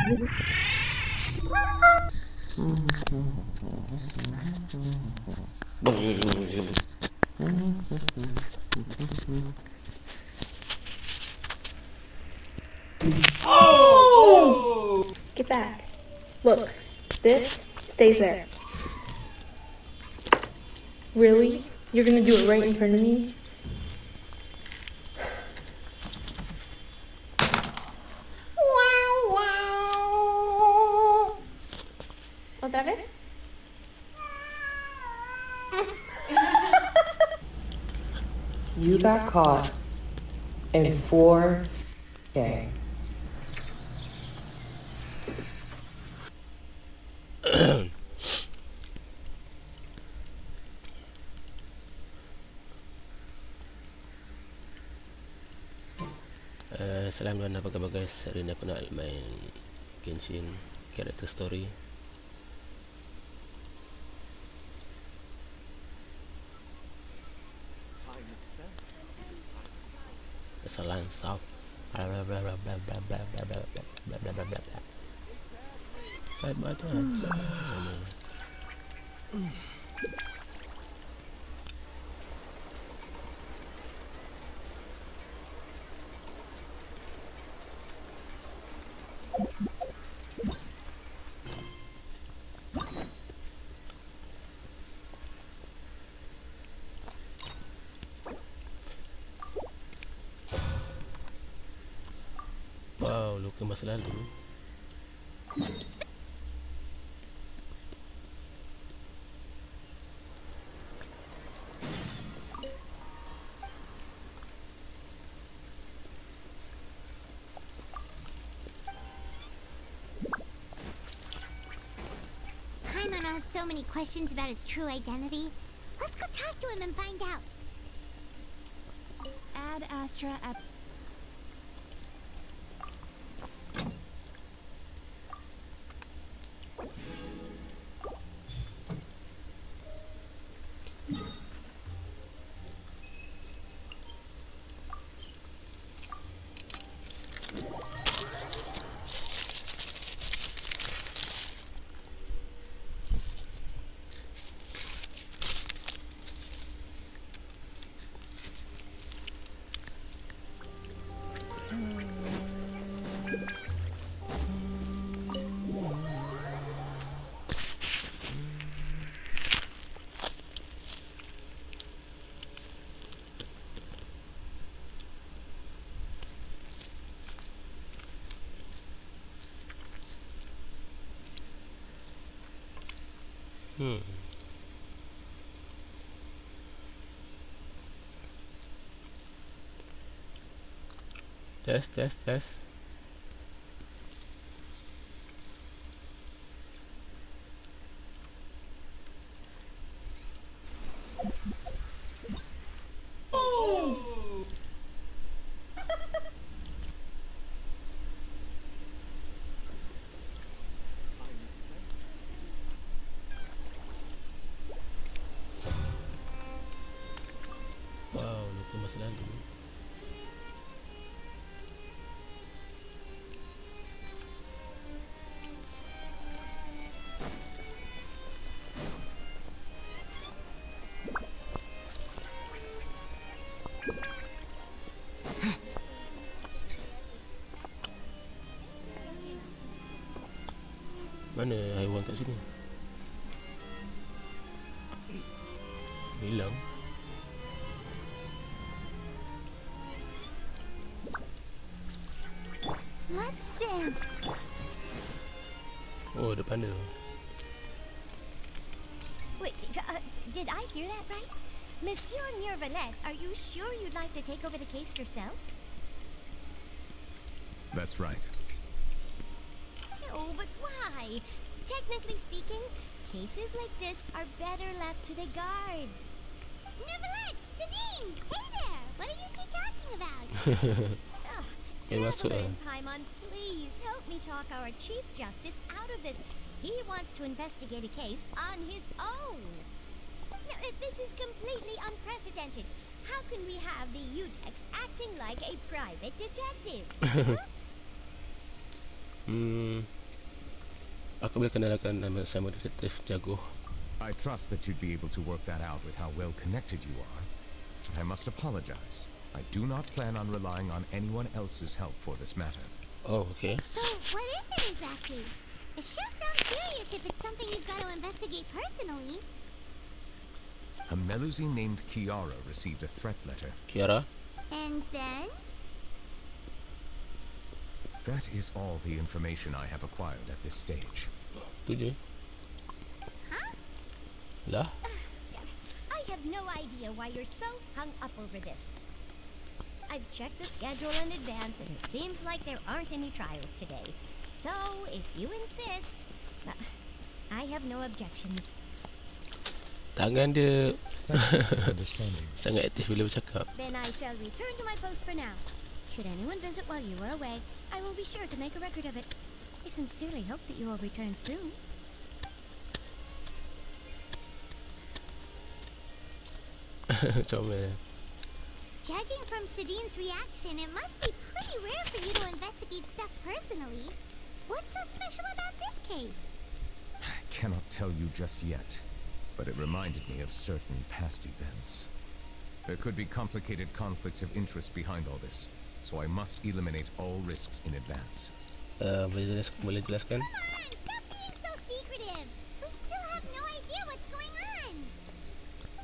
Get back. Look, this stays there. Really? You're gonna do it right in front of me? ¿Otra vez? You got caught in 4K. Salam dan apa khabar guys. Hari ni aku nak main Genshin character story. Masalah stop. Wow, luka masa lalu. Aiman has so many questions about his true identity. Let's go talk to him and find out. Add Astra at... Test. Wow, luka masa lalu. Mana haiwan kat sini? Hilang. Let's dance. Oh, depan dia. Wait, did I hear that right? Monsieur Neuvillette, are you sure you'd like to take over the case yourself? That's right. No, but why? Technically speaking, cases like this are better left to the guards. Neuvillette, Sabine, hey there! What are you two talking about? Traveler and Aiman, please help me talk our Chief Justice out of this. He wants to investigate a case on his own. Now, this is completely unprecedented. How can we have the Udex acting like a private detective? Huh? Aku boleh kenalkan nama sama detektif jago. I trust that you'd be able to work that out with how well connected you are. But I must apologize. I do not plan on relying on anyone else's help for this matter. Oh, okay. So, what is it exactly? It sure sounds serious if it's something you've got to investigate personally. A Melusine named Kiara received a threat letter. Kiara? And then? That is all the information I have acquired at this stage. Tu je. Huh? Lah? I have no idea why you're so hung up over this. I've checked the schedule in advance and it seems like there aren't any trials today. So, if you insist, I have no objections. Tangan dia Thank you for understanding. sangat aktif bila bercakap. Then I shall return to my post for now. Should anyone visit while you are away, I will be sure to make a record of it. I sincerely hope that you will return soon. Comel. Judging from Sadine's reaction, it must be pretty rare for you to investigate stuff personally. What's so special about this case? I cannot tell you just yet, but it reminded me of certain past events. There could be complicated conflicts of interest behind all this, so I must eliminate all risks in advance. Boleh jelaskan? Come on, stop being so secretive. We still have no idea what's going on.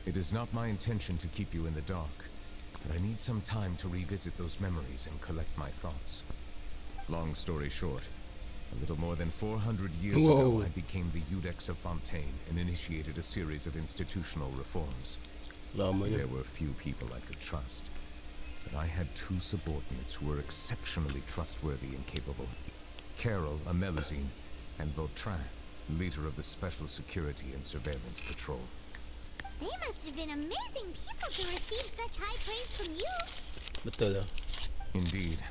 It is not my intention to keep you in the dark, but I need some time to revisit those memories and collect my thoughts. Long story short, a little more than 400 years ago, I became the Iudex of Fontaine and initiated a series of institutional reforms. Lamanya. There were few people I could trust, but I had two subordinates who were exceptionally trustworthy and capable. Carol, a Melusine, and Vautrin, leader of the Special Security and Surveillance Patrol. They must have been amazing people to receive such high praise from you. Betul lah. Indeed.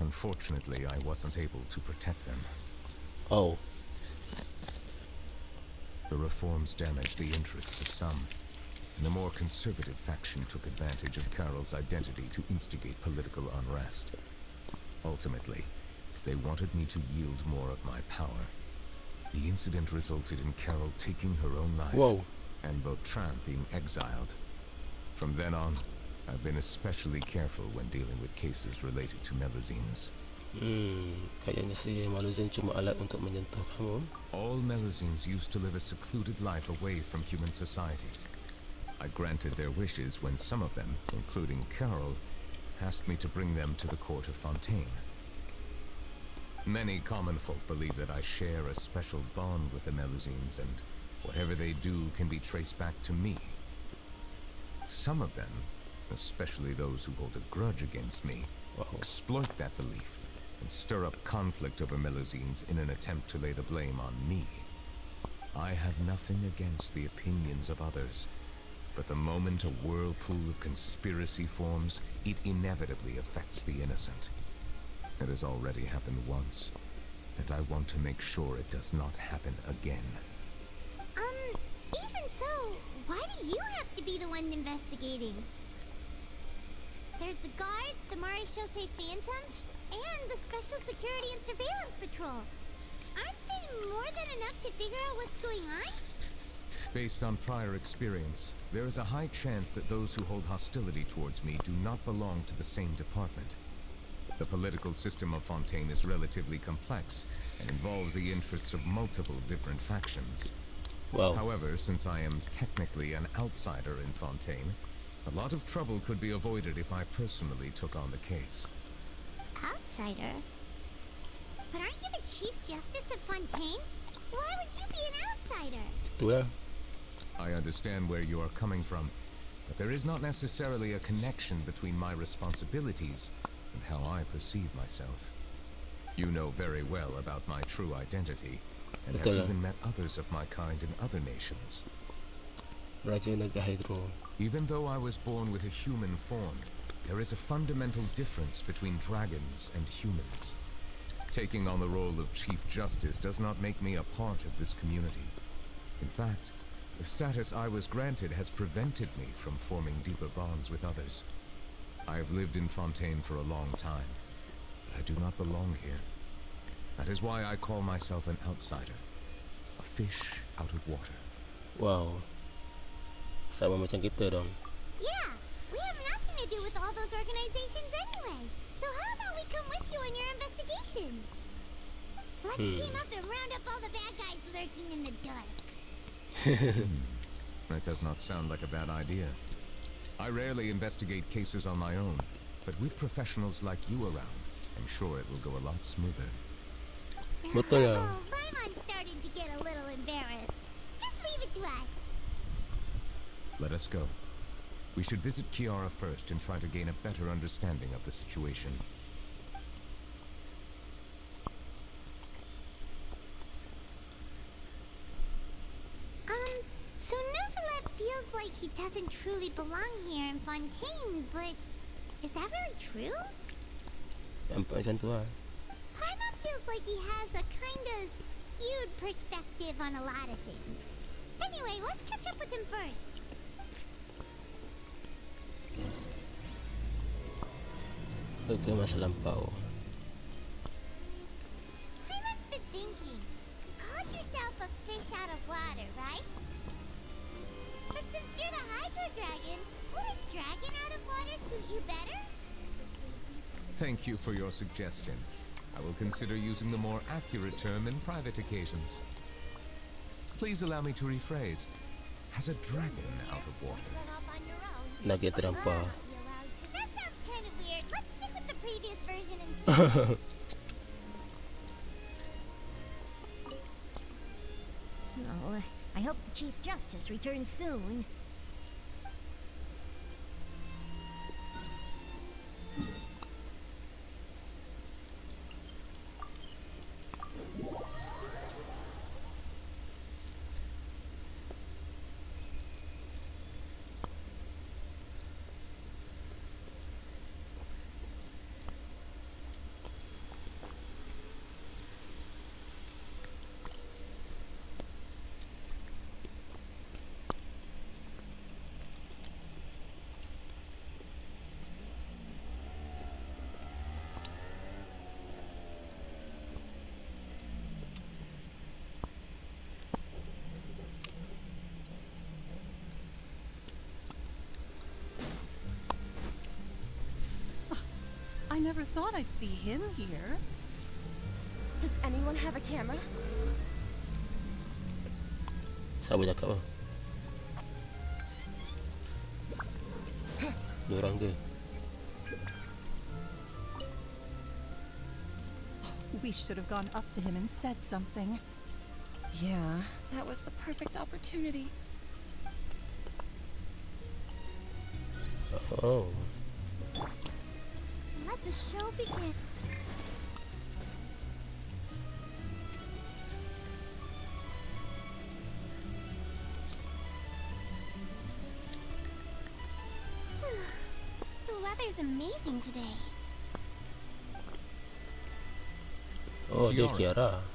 Unfortunately, I wasn't able to protect them. Oh. The reforms damaged the interests of some, and the more conservative faction took advantage of Carol's identity to instigate political unrest. Ultimately, they wanted me to yield more of my power. The incident resulted in Carol taking her own life, Whoa. and Vautrin being exiled. From then on, I've been especially careful when dealing with cases related to Melusines. Kayaknya si Melusine cuma alat untuk menyentuh kamu. All Melusines used to live a secluded life away from human society. I granted their wishes when some of them, including Carol, asked me to bring them to the court of Fontaine. Many common folk believe that I share a special bond with the Melusines, and whatever they do can be traced back to me. Some of them, especially those who hold a grudge against me, exploit that belief and stir up conflict over Melusines in an attempt to lay the blame on me. I have nothing against the opinions of others, but the moment a whirlpool of conspiracy forms, it inevitably affects the innocent. It has already happened once, and I want to make sure it does not happen again. Even so, why do you have to be the one investigating? There's the guards, the Maréchal Phantom, and the Special Security and Surveillance Patrol. Aren't they more than enough to figure out what's going on? Based on prior experience, there is a high chance that those who hold hostility towards me do not belong to the same department. The political system of Fontaine is relatively complex and involves the interests of multiple different factions. Wow. However, since I am technically an outsider in Fontaine, a lot of trouble could be avoided if I personally took on the case. Outsider? But aren't you the Chief Justice of Fontaine? Why would you be an outsider? Tu lah. I understand where you are coming from, but there is not necessarily a connection between my responsibilities and how I perceive myself. You know very well about my true identity, and have Betul lah. even met others of my kind in other nations. Raja Naga Hydro. Even though I was born with a human form, there is a fundamental difference between dragons and humans. Taking on the role of Chief Justice does not make me a part of this community. In fact, the status I was granted has prevented me from forming deeper bonds with others. I have lived in Fontaine for a long time, but I do not belong here. That is why I call myself an outsider. A fish out of water. Wow. Sama macam kita dong. Yeah, we have nothing to do with all those organizations anyway. So how about we come with you on your investigation? Let's team up and round up all the bad guys lurking in the dark. That does not sound like a bad idea. I rarely investigate cases on my own, but with professionals like you around, I'm sure it will go a lot smoother. Betul ya. Oh, Aiman's starting to get a little embarrassed. Just leave it to us. Let us go. We should visit Kiara first and try to gain a better understanding of the situation. So Neuvillette feels like he doesn't truly belong here in Fontaine, but is that really true? Nampak macam tu lah. Paimon feels like he has a kinda skewed perspective on a lot of things. Anyway, let's catch up with him first. Ke masa lampau. Paimon's been thinking. You called yourself a fish out of water, right? But since you're the Hydro Dragon, would a dragon out of water suit you better? Thank you for your suggestion. I will consider using the more accurate term in private occasions. Please allow me to rephrase. Has a dragon out of water? Run off on your own. Nak kita terdampar. That sounds kind of weird. Let's stick with the previous version instead. Oh, I hope the Chief Justice returns soon. I never thought I'd see him here. Does anyone have a camera? Siapa cakap apa? Diorang ke? We should have gone up to him and said something. Yeah, that was the perfect opportunity. Oh. Let the show begin. The weather's amazing today. Oh, dia Kiara.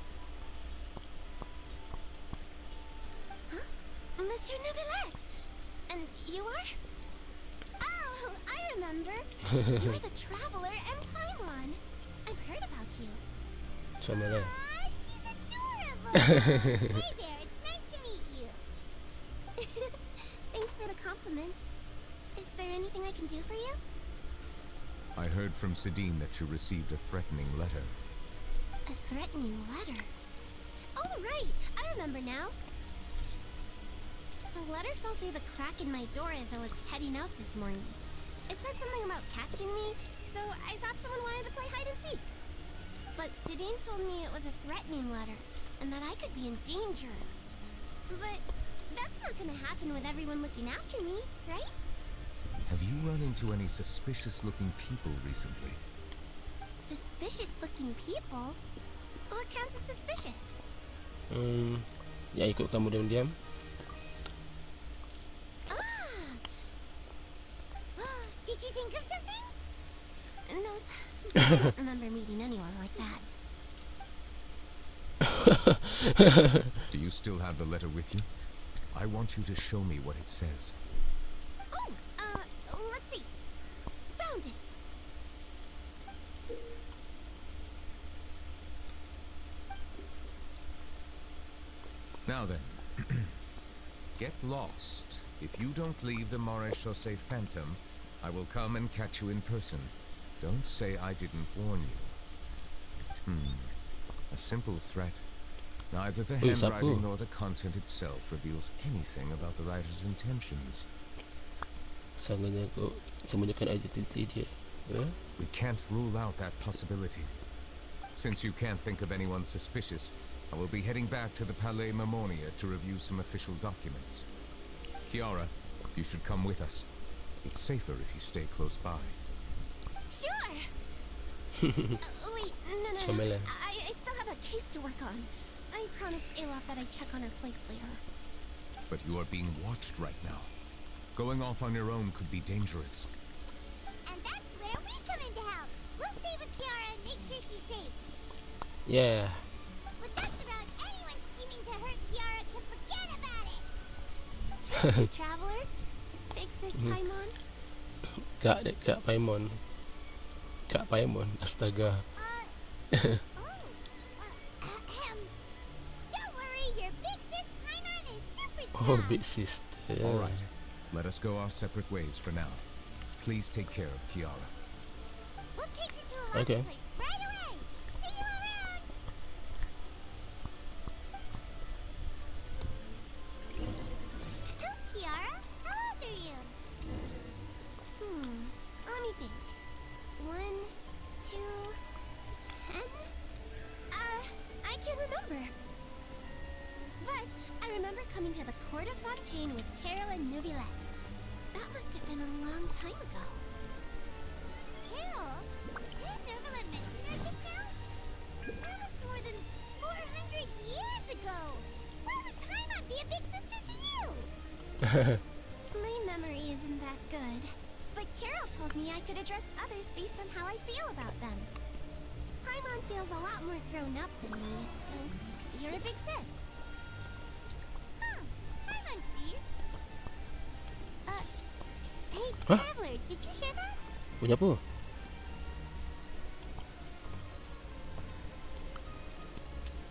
Monsieur Neuvillette! And you are? Oh, I remember. You're the Traveler and Paimon. I've heard about you. Sama lah. Aw, she's adorable! Hey there, it's nice to meet you. Thanks for the compliment. Is there anything I can do for you? I heard from Sedine that you received a threatening letter. A threatening letter? Oh, right! I remember now. The letter fell through the crack in my door as I was heading out this morning. It said something about catching me, so I thought someone wanted to play hide and seek. But Sedine told me it was a threatening letter, and that I could be in danger. But that's not gonna happen with everyone looking after me, right? Have you run into any suspicious-looking people recently? Suspicious-looking people? What counts as suspicious? Yang ikut kamu diam-diam. Did you think of something? Nope. I don't remember meeting anyone like that. Do you still have the letter with you? I want you to show me what it says. Oh, let's see. Found it. Now then, get lost. If you don't leave the Maréchaussée Phantom, I will come and catch you in person. Don't say I didn't warn you. A simple threat. Neither the handwriting nor the content itself reveals anything about the writer's intentions. Sangatnya kau sembunyikan identiti dia. We can't rule out that possibility. Since you can't think of anyone suspicious, I will be heading back to the Palais Mammonia to review some official documents. Kiara, you should come with us. It's safer if you stay close by. Sure. Wait, no. I still have a case to work on. I promised Alof that I'd check on her place later. But you are being watched right now. Going off on your own could be dangerous. And that's where we come in to help. We'll stay with Kiara and make sure she's safe. Yeah. With us around, anyone scheming to hurt Kiara can forget about it. Thank you, Traveler. Big Sis Paimon. Kak Paimon. Kak Paimon, astaga. Don't worry, your Big Sis Paimon is super strong. Oh, big sister. All right, let us go our separate ways for now. Please take care of Kiara. We'll take her to a Okay. place right away. See you around. So, Kiara, how old are you? Let me think. 1, 2, 10? I can't remember. But I remember coming to the Court of Fontaine with Carol and Neuvillette. That must have been a long time ago. Carol? Didn't Neuvillette mention her just now? That was more than 400 years ago. Why would Paimon be a big sister to you? My memory isn't that good. But Carol told me I could address others based on how I feel about them. Paimon feels a lot more grown up than me, so you're a big sis. Paimon sees. Hey, Traveler, did you hear that? Punya apa?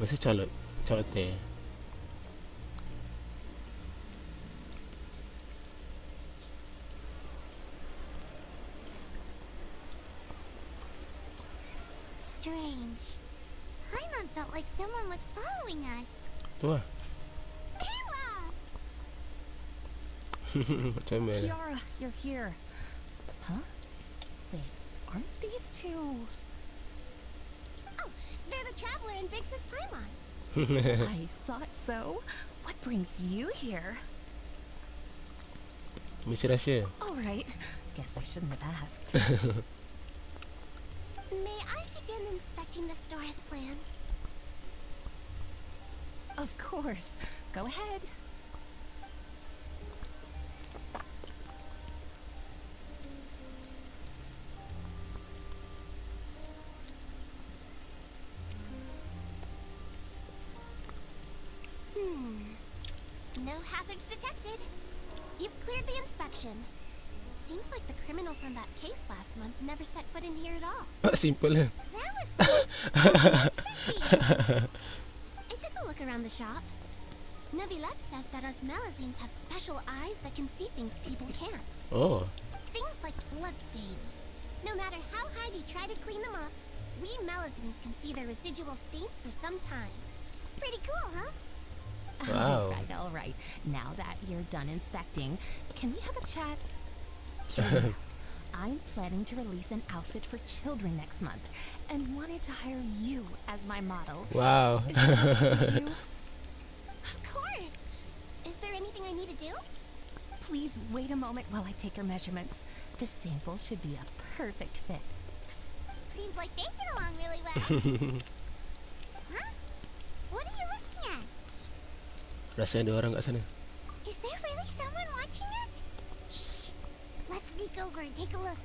Masa calot teh. Strange. Paimon felt like someone was following us. Tu lah. Alof! Macam mana? Kiara, you're here. Huh? Wait, aren't these two? Oh, they're the Traveler and Big Sis Paimon. I thought so. What brings you here? Misi rahsia. All right. Guess I shouldn't have asked. May I begin inspecting the store as planned? Of course. Go ahead. No hazards detected. You've cleared the inspection. Seems like the criminal from that case last month never set foot in here at all. Simple lah. That was quite unexpected. I took a look around the shop. Neuvillette says that us Melazines have special eyes that can see things people can't. Oh. Things like bloodstains. No matter how hard you try to clean them up, we Melazines can see their residual stains for some time. Pretty cool, huh? Wow. All right. Now that you're done inspecting, can we have a chat? Hear me out. I'm planning to release an outfit for children next month and wanted to hire you as my model. Wow. Is that okay with you? Of course! Is there anything I need to do? Please wait a moment while I take your measurements. The sample should be a perfect fit. Seems like they get along really well. Huh? What are you looking at? Rasa ada orang kat sana. Is there really someone watching us? Shh! Let's sneak over and take a look.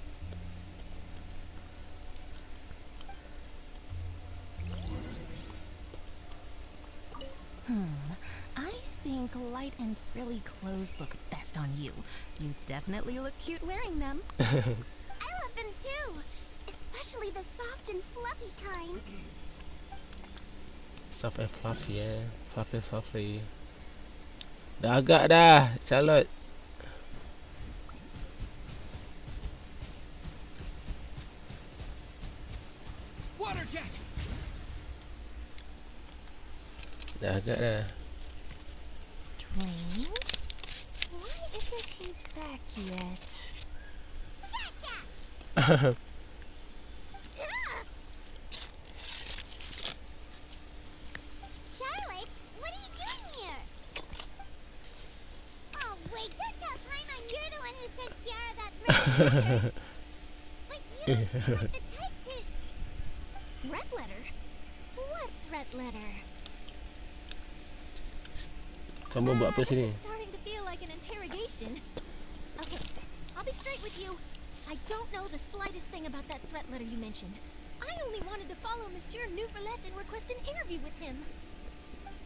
I think light and frilly clothes look best on you. You definitely look cute wearing them. I love them too! Especially the soft and fluffy kind. Soft and fluffy, yeah. Fluffy. Dah agak dah, Charlotte. Dah agak dah. Strange. Why isn't he back yet? Gotcha! Charlotte, what are you doing here? Oh wait, don't tell Aiman you're the one who sent Kiara that threat letter. But you don't seem like the type to... Threat letter? What threat letter? Kamu buat apa This sini? is starting to feel like an interrogation. Okay, I'll be straight with you. I don't know the slightest thing about that threat letter you mentioned. I only wanted to follow Monsieur Neuvillette and request an interview with him.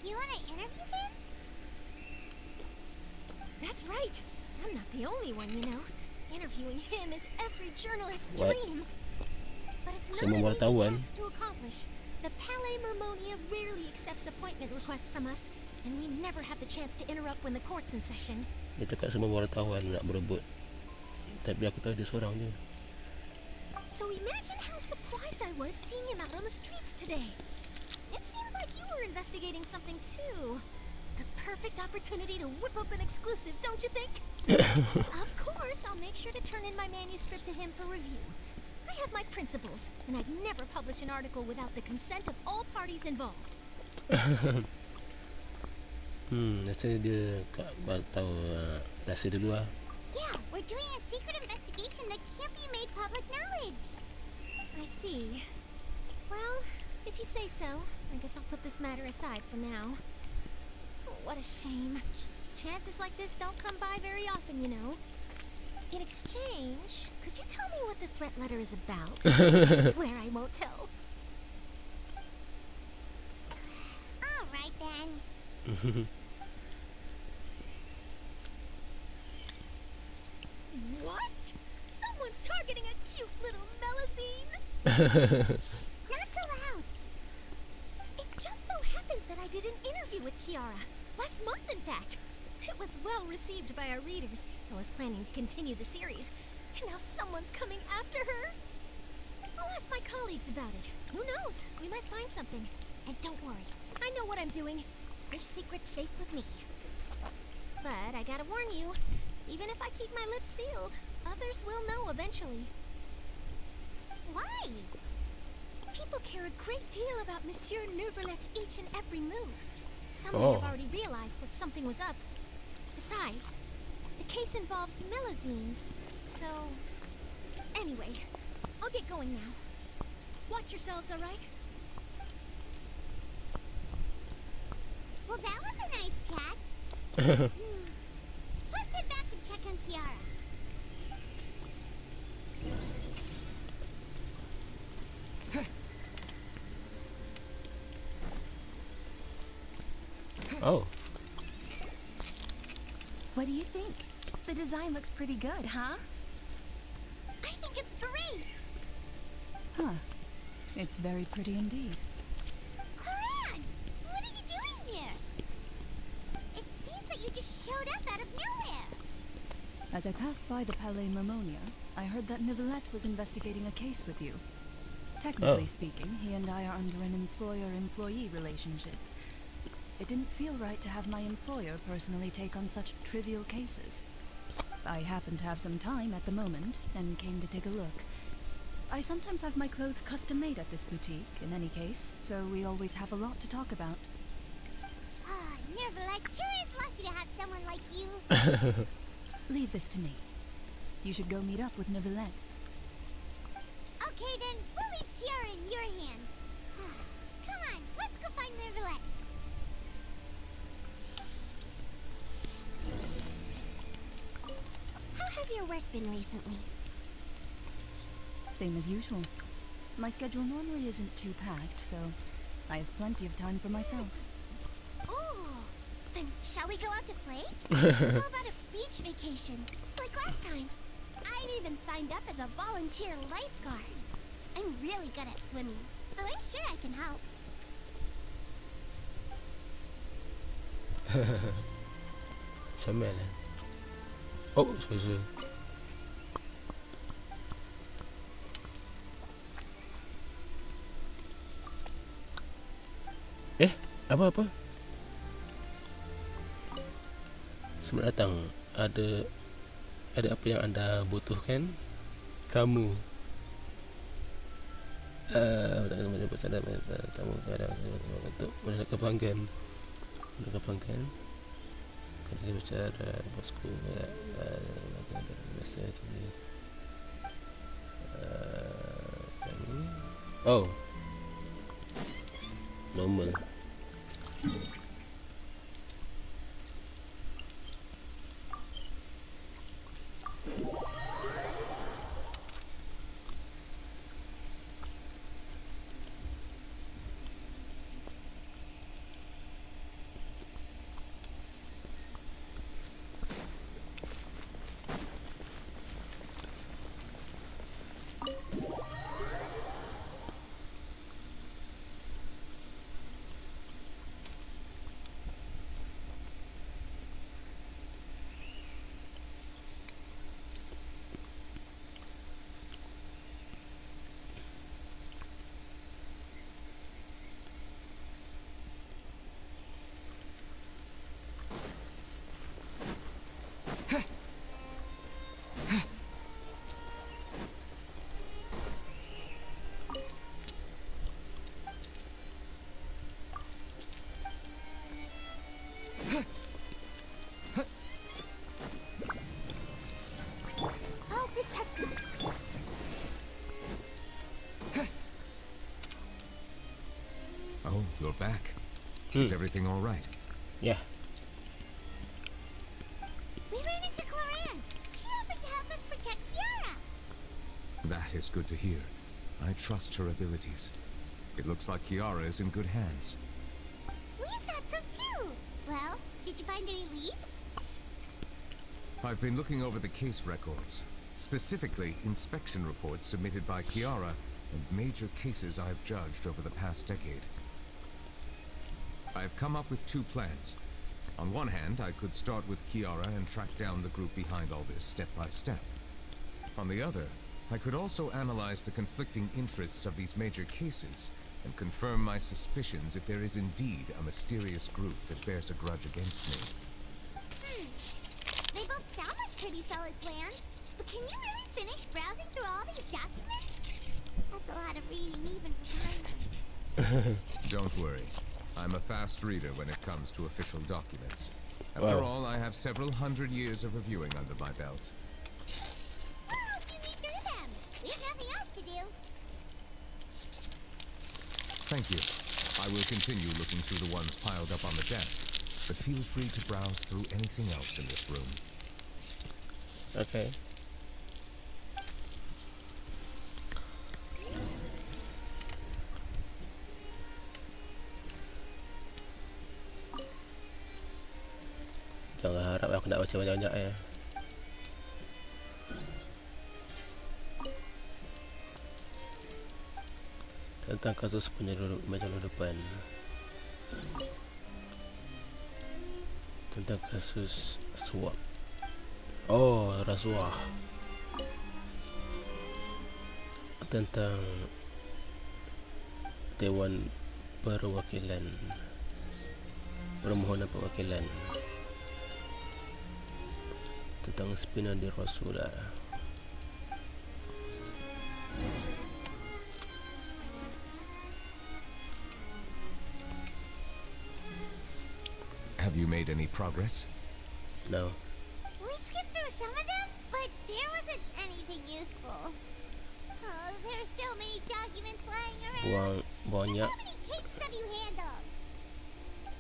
You want to interview him? That's right. I'm not the only one, you know. Interviewing him is every journalist's What? dream. But it's not Semua an easy wartawan. task to accomplish. The Palais Mermonia rarely accepts appointment requests from us, and we never have the chance to interrupt when the court's in session. Dia cakap semua wartawan nak berebut. Tapi aku tahu dia seorang je. So imagine how surprised I was seeing him out on the streets today. It seemed like you were investigating something too. The perfect opportunity to whip up an exclusive, don't you think? Of course, I'll make sure to turn in my manuscript to him for review. I have my principles, and I'd never publish an article without the consent of all parties involved. Rasanya dia tahu rahsia dulu lah. Yeah, we're doing a secret investigation that can't be made public knowledge. I see. Well, if you say so, I guess I'll put this matter aside for now. Oh, what a shame. Chances like this don't come by very often, you know. In exchange, could you tell me what the threat letter is about? I swear I won't tell. All right then. What? Someone's targeting a cute little melusine? Not so loud. It just so happens that I did an interview with Kiara. Last month, in fact. It was well received by our readers, so I was planning to continue the series. And now someone's coming after her. I'll ask my colleagues about it. Who knows? We might find something. And don't worry, I know what I'm doing. This secret's safe with me. But I gotta warn you, even if I keep my lips sealed, others will know eventually. Why? People care a great deal about Monsieur Neuvillette's each and every move. Some may Oh. have already realized that something was up. Besides, the case involves melusines, so... Anyway, I'll get going now. Watch yourselves, all right? Well, that was a nice chat. Let's head back and check on Kiara. Oh, What do you think? The design looks pretty good, huh? I think it's great. Huh. It's very pretty indeed. Koran, what are you doing here? It seems that you just showed up out of nowhere. As I passed by the Palais Mermonia, I heard that Neuvillette was investigating a case with you. Technically speaking, he and I are under an employer-employee relationship. It didn't feel right to have my employer personally take on such trivial cases. I happen to have some time at the moment, and came to take a look. I sometimes have my clothes custom-made at this boutique, in any case, so we always have a lot to talk about. Ah, Neuvillette sure is lucky to have someone like you. Leave this to me. You should go meet up with Neuvillette. Okay then, we'll leave Kiara in your hands. Come on, let's go find Neuvillette. How has your work been recently? Same as usual. My schedule normally isn't too packed, so I have plenty of time for myself. Oh, then shall we go out to play? How about a beach vacation, like last time? I've even signed up as a volunteer lifeguard. I'm really good at swimming, so I'm sure I can help. Macam mana? Oh, sorry. Apa? Selamat datang. Ada apa yang anda butuhkan? Kamu tamu untuk mendapat pelanggan. Kena bicara bosku. Oh, normal. Oh, you're back. Is everything all right? Yeah. We ran into Kerana. She offered to help us protect Kiara. That is good to hear. I trust her abilities. It looks like Kiara is in good hands. We thought so too. Well, did you find any leads? I've been looking over the case records, specifically inspection reports submitted by Kiara and major cases I've judged over the past decade. I've come up with two plans. On one hand, I could start with Kiara and track down the group behind all this step by step. On the other, I could also analyze the conflicting interests of these major cases and confirm my suspicions if there is indeed a mysterious group that bears a grudge against me. They both sound like pretty solid plans, but can you really finish browsing through all these documents? That's a lot of reading even for Aiman. Don't worry. I'm a fast reader when it comes to official documents. After all, I have several hundred years of reviewing under my belt. We'll help you read through them. We have nothing else to do. Thank you. I will continue looking through the ones piled up on the desk, but feel free to browse through anything else in this room. Okay. Jangan harap aku nak baca banyak-banyak ya. Tentang kasus penyeludupan. Tentang kasus suap. Oh, rasuah. Tentang Dewan Perwakilan, Permohonan Perwakilan. Tentang spina di Rasulah. Have you made any progress? No. We skipped through some of them, but there wasn't anything useful. Oh, there's so many documents lying around. Banyak. How many cases have you handled?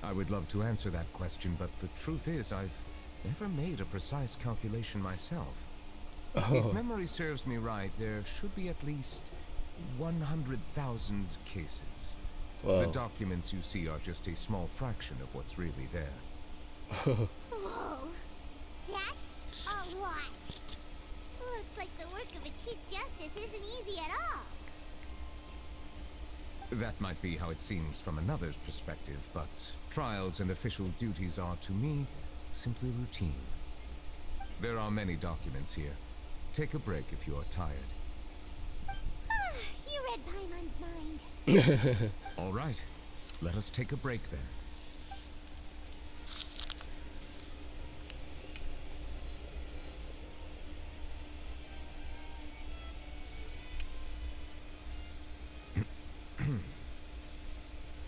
I would love to answer that question, but the truth is I've never made a precise calculation myself. If memory serves me right, there should be at least 100,000 cases. Wow. The documents you see are just a small fraction of what's really there. Whoa, that's a lot. Looks like the work of a Chief Justice isn't easy at all. That might be how it seems from another's perspective, but trials and official duties are, to me, simply routine. There are many documents here. Take a break if you are tired. You read Paimon's mind. All right, let us take a break then.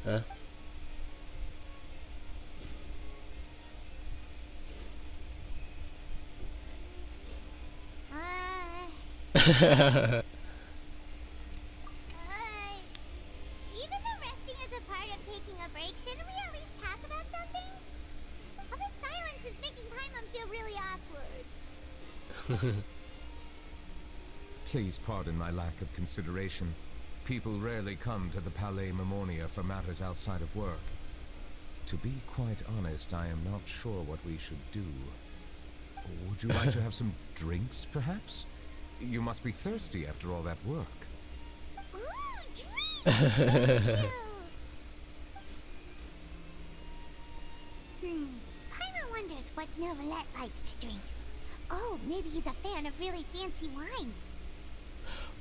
Hah? Even though resting is a part of taking a break, shouldn't we at least talk about something? All this silence is making Paimon feel really awkward. Please pardon my lack of consideration. People rarely come to the Palais Mammonia for matters outside of work. To be quite honest, I am not sure what we should do. Would you like to have some drinks, perhaps? You must be thirsty after all that work. Ooh, drinks! Thank you. Paimon wonders what Neuvillette likes to drink. Oh, maybe he's a fan of really fancy wines.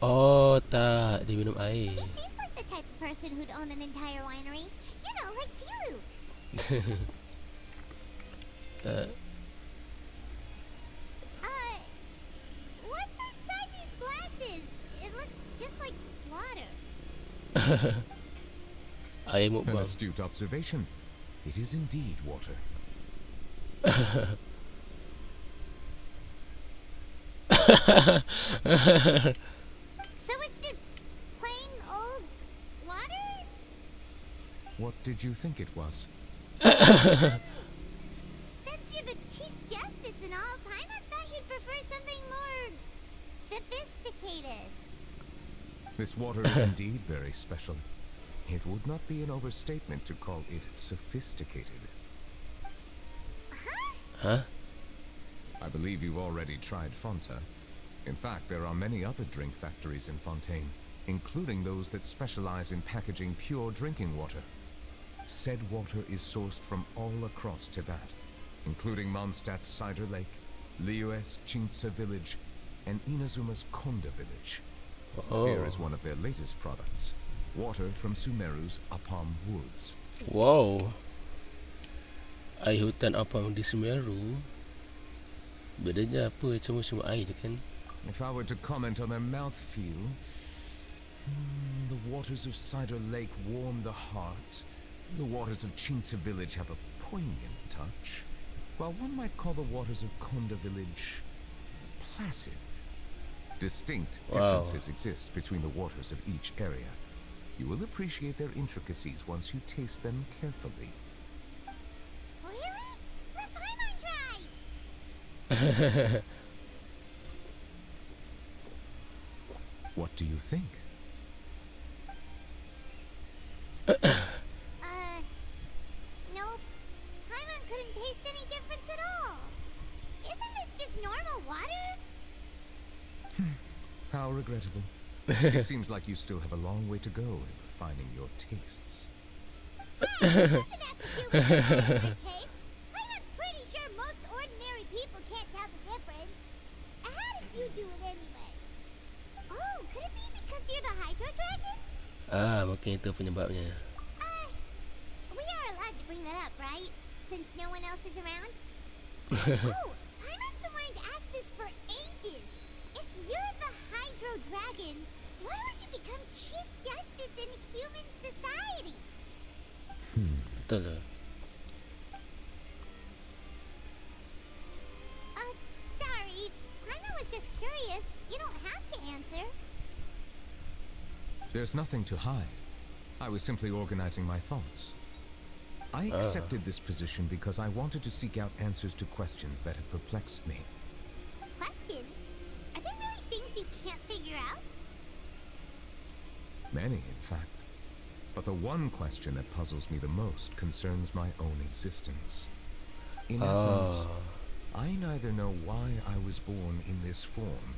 Oh, tak. Dia minum air. He seems like the type of person who'd own an entire winery. You know, like Dulu. Tak. What's inside these glasses? It looks just like water. Air An mukbang. astute observation. It is indeed water. So it's just plain old water? What did you think it was? Since you're the Chief Justice and all, Paimon thought you'd prefer something more sophisticated. This water is indeed very special. It would not be an overstatement to call it sophisticated. Huh? I believe you've already tried Fonta. In fact, there are many other drink factories in Fontaine, including those that specialize in packaging pure drinking water. Said water is sourced from all across Teyvat, including Mondstadt's Cider Lake, Liyue's Chintsa village, and Inazuma's Konda village. Oh. Here is one of their latest products, water from Sumeru's Apam Woods. Wow. Air hutan Apam di Semeru. Bedanya apa? Cuma air je kan? If I were to comment on their mouthfeel, the waters of Cider Lake warm the heart. The waters of Chintsa village have a poignant touch, while one might call the waters of Konda village placid. Distinct differences exist between the waters of each area. You will appreciate their intricacies once you taste them carefully. Really? Let Paimon try! What do you think? Nope. Paimon couldn't taste any difference at all. Isn't this just normal water? How regrettable. It seems like you still have a long way to go in refining your tastes. Hey, it doesn't have to do with your taste. Paimon's pretty sure most ordinary people can't tell the difference. How did you do it anyway? Oh, could it be because you're the Hydro Dragon? Ah, mungkin itu penyebabnya. We are allowed to bring that up, right? Since no one else is around? Oh, Paimon's been wanting to ask this for ages. If you're the Hydro Dragon, why would you become Chief Justice in human society? Betul tu. Sorry. Paimon was just curious. You don't have to answer. There's nothing to hide. I was simply organizing my thoughts. I accepted this position because I wanted to seek out answers to questions that had perplexed me. Questions? Are there really things you can't figure out? Many, in fact. But the one question that puzzles me the most concerns my own existence. In essence, I neither know why I was born in this form,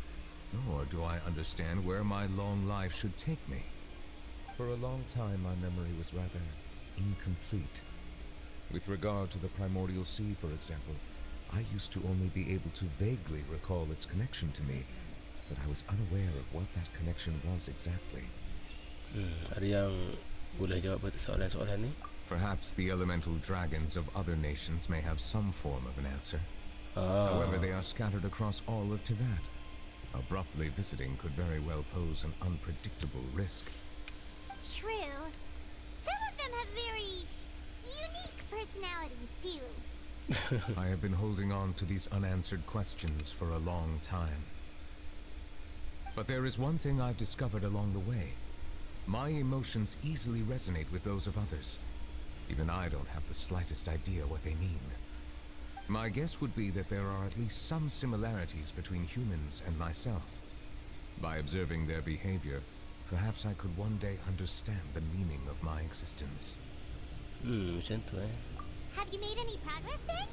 nor do I understand where my long life should take me. For a long time, my memory was rather incomplete. With regard to the primordial sea, for example, I used to only be able to vaguely recall its connection to me, but I was unaware of what that connection was exactly. Ada yang boleh jawab soalan-soalan ni? Perhaps the elemental dragons of other nations may have some form of an answer. However, they are scattered across all of Tibet. Abruptly visiting could very well pose an unpredictable risk. True. Some of them have very unique personalities, too. I have been holding on to these unanswered questions for a long time. But there is one thing I've discovered along the way. My emotions easily resonate with those of others. Even I don't have the slightest idea what they mean. My guess would be that there are at least some similarities between humans and myself. By observing their behavior, perhaps I could one day understand the meaning of my existence. Macam tu Have you made any progress then?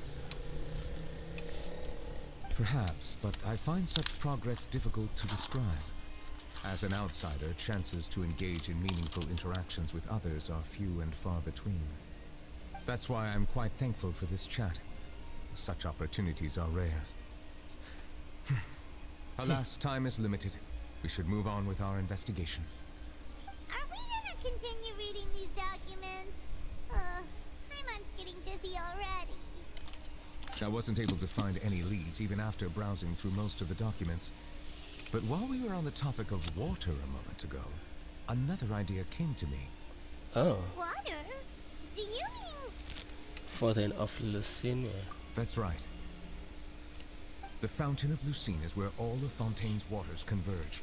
Perhaps, but I find such progress difficult to describe. As an outsider, chances to engage in meaningful interactions with others are few and far between. That's why I'm quite thankful for this chat. Such opportunities are rare. Alas, time is limited. We should move on with our investigation. Are we gonna continue reading these documents? Aiman's getting dizzy already. I wasn't able to find any leads even after browsing through most of the documents. But while we were on the topic of water a moment ago, another idea came to me. Oh, Water? Do you mean... Fountain of Lucine. That's right. The Fountain of Lucine is where all of Fontaine's waters converge.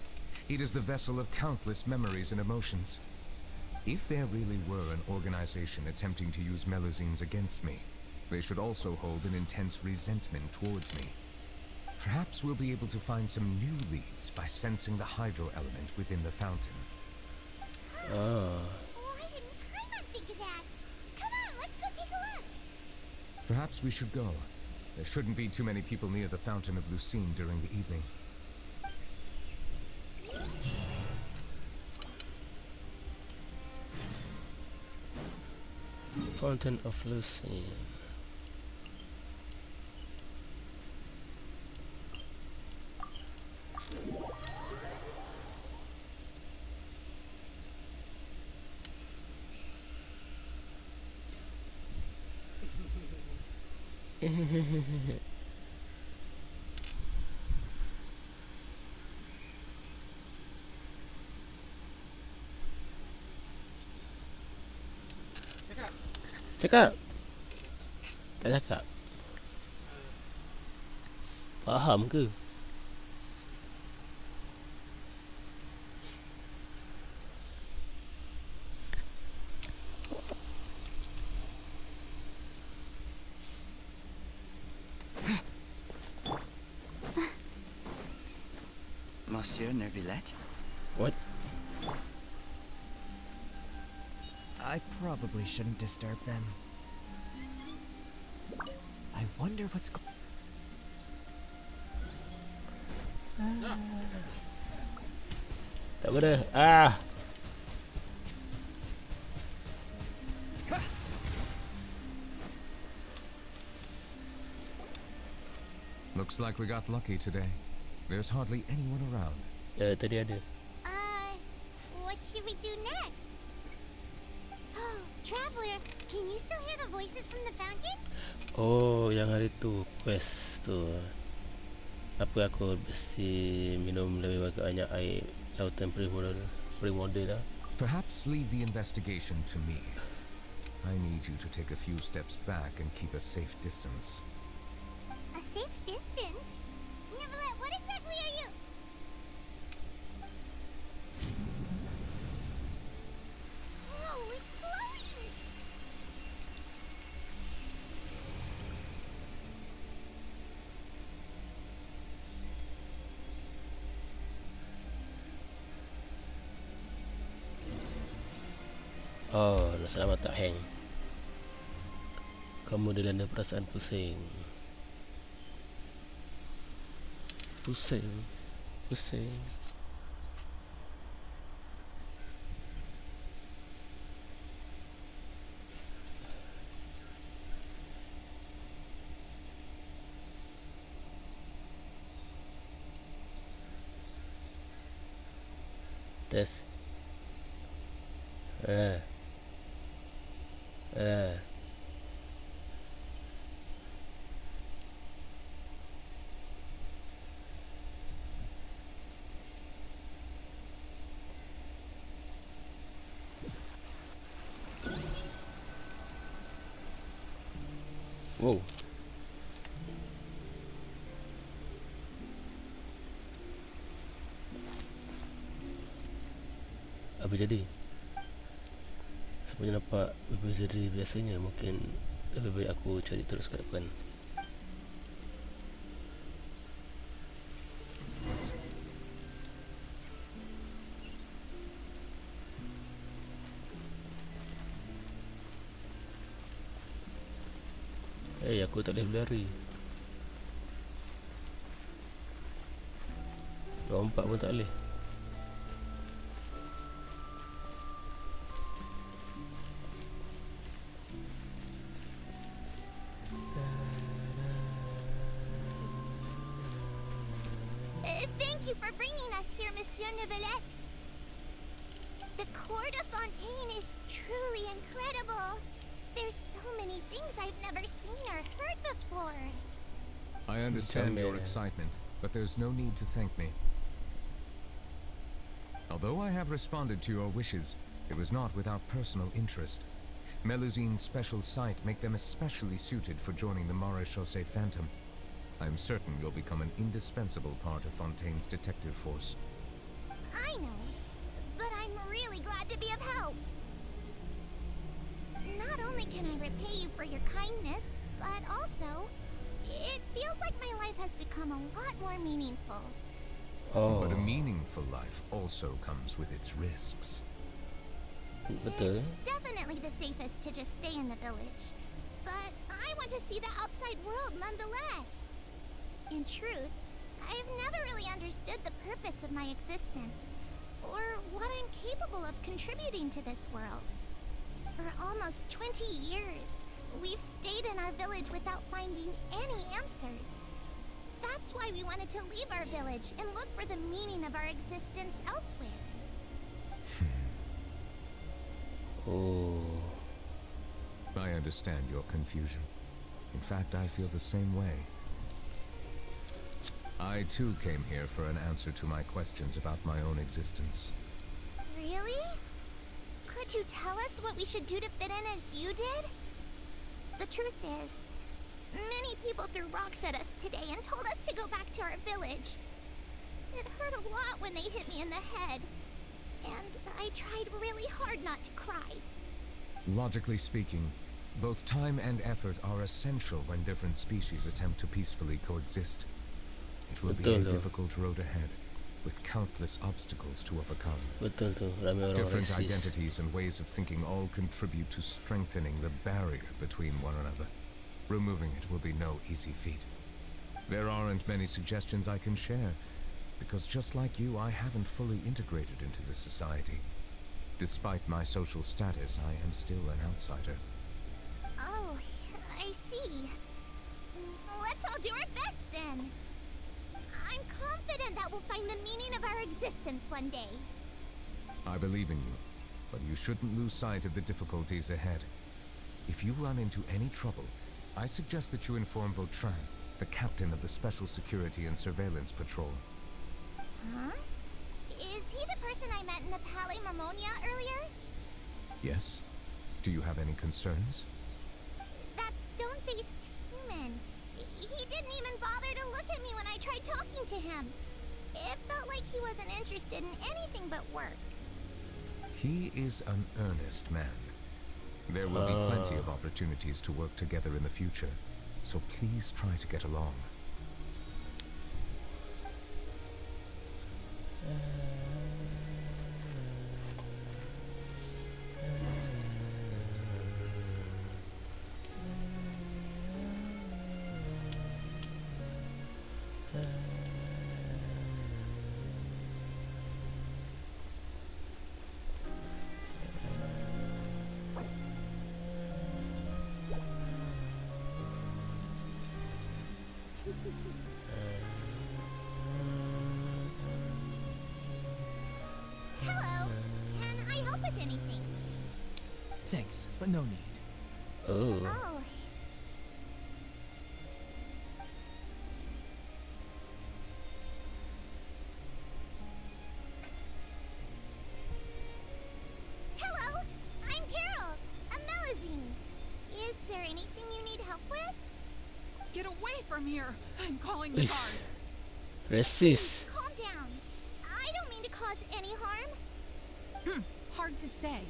It is the vessel of countless memories and emotions. If there really were an organization attempting to use Melusines against me, they should also hold an intense resentment towards me. Perhaps we'll be able to find some new leads by sensing the hydro element within the fountain. Oh, Why didn't Aiman think of that? Come on, let's go take a look. Perhaps we should go. There shouldn't be too many people near the Fountain of Lucine during the evening. Fountain of Lucine. Cakap. Tak cakap. Faham ke? Monsieur Neuvillette? What? I probably shouldn't disturb them. I wonder what's going. Tak apa dah. Ah. Looks like we got lucky today. There's hardly anyone around. Tadi ada. What should we do next? Oh, Traveler, can you still hear the voices from the fountain? Oh, yang hari tu quest tu. Apa aku mesti minum lebih banyak air lautan primordial lah. Perhaps leave the investigation to me. I need you to take a few steps back and keep a safe distance. A safe distance? Neuvillette, what exactly are you... Whoa, it's glowing! Oh, selamat tak hang. Kamu dilanda perasaan pusing. Pusing. Tes. Ah. Ah. Wow. Apa jadi? Sebenarnya nampak berbeza dari biasanya. Mungkin lebih baik aku cari terus ke depan. Aku tak boleh berlari. Lompat pun tak boleh. Thank you for bringing us here, Monsieur Neuvillette. The court of Fontaine is truly incredible. There's so many things I've never seen or heard before. I understand your excitement, but there's no need to thank me. Although I have responded to your wishes, it was not without personal interest. Melusine's special sight make them especially suited for joining the Maréchaussée Phantom. I'm certain you'll become an indispensable part of Fontaine's detective force. I know, but I'm really glad to be of help. Not only can I repay you for your kindness, but also, it feels like my life has become a lot more meaningful. Oh. But a meaningful life also comes with its risks. Betul. It's definitely the safest to just stay in the village. But I want to see the outside world nonetheless. In truth, I've never really understood the purpose of my existence, or what I'm capable of contributing to this world. For almost 20 years, we've stayed in our village without finding any answers. That's why we wanted to leave our village and look for the meaning of our existence elsewhere. Oh. I understand your confusion. In fact, I feel the same way. I too came here for an answer to my questions about my own existence. Really? Could you tell us what we should do to fit in as you did? The truth is, many people threw rocks at us today and told us to go back to our village. It hurt a lot when they hit me in the head, and I tried really hard not to cry. Logically speaking, both time and effort are essential when different species attempt to peacefully coexist. It will be a difficult road ahead, with countless obstacles to overcome. Betul tu, ramai orang Different rasis. identities and ways of thinking all contribute to strengthening the barrier between one another. Removing it will be no easy feat. There aren't many suggestions I can share, because just like you, I haven't fully integrated into this society. Despite my social status, I am still an outsider. Oh, I see. Let's all do our best then. I'm confident that we'll find the meaning of our existence one day. I believe in you, but you shouldn't lose sight of the difficulties ahead. If you run into any trouble, I suggest that you inform Vautrin, the captain of the Special Security and Surveillance Patrol. Huh? Is he the person I met in the Palais Marmonia earlier? Yes? Do you have any concerns? That stone-faced human. He didn't even bother to look at me when I tried talking to him. It felt like he wasn't interested in anything but work. He is an earnest man. There will be plenty of opportunities to work together in the future, so please try to get along. Thanks, but no need. Oh. Oh. Hello, I'm Carol, a Melazine. Is there anything you need help with? Get away from here! I'm calling the Ish. guards. Rasis. Calm down. I don't mean to cause any harm. Hard to say.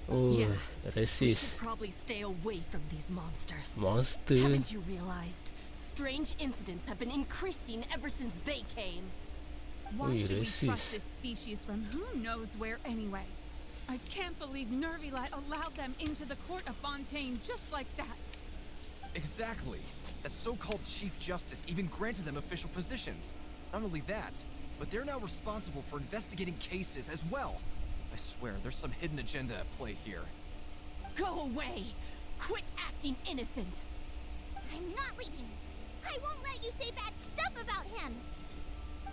Oh, Yeah. We rasis. should probably stay away from these monsters. Monster. Haven't you realized? Strange incidents have been increasing ever since they came. Why Ui, should we racist. trust this species from who knows where anyway? I can't believe Neuvillette allowed them into the court of Fontaine just like that. Exactly. That so-called Chief Justice even granted them official positions. Not only that, but they're now responsible for investigating cases as well. I swear, there's some hidden agenda at play here. Go away! Quit acting innocent! I'm not leaving. I won't let you say bad stuff about him.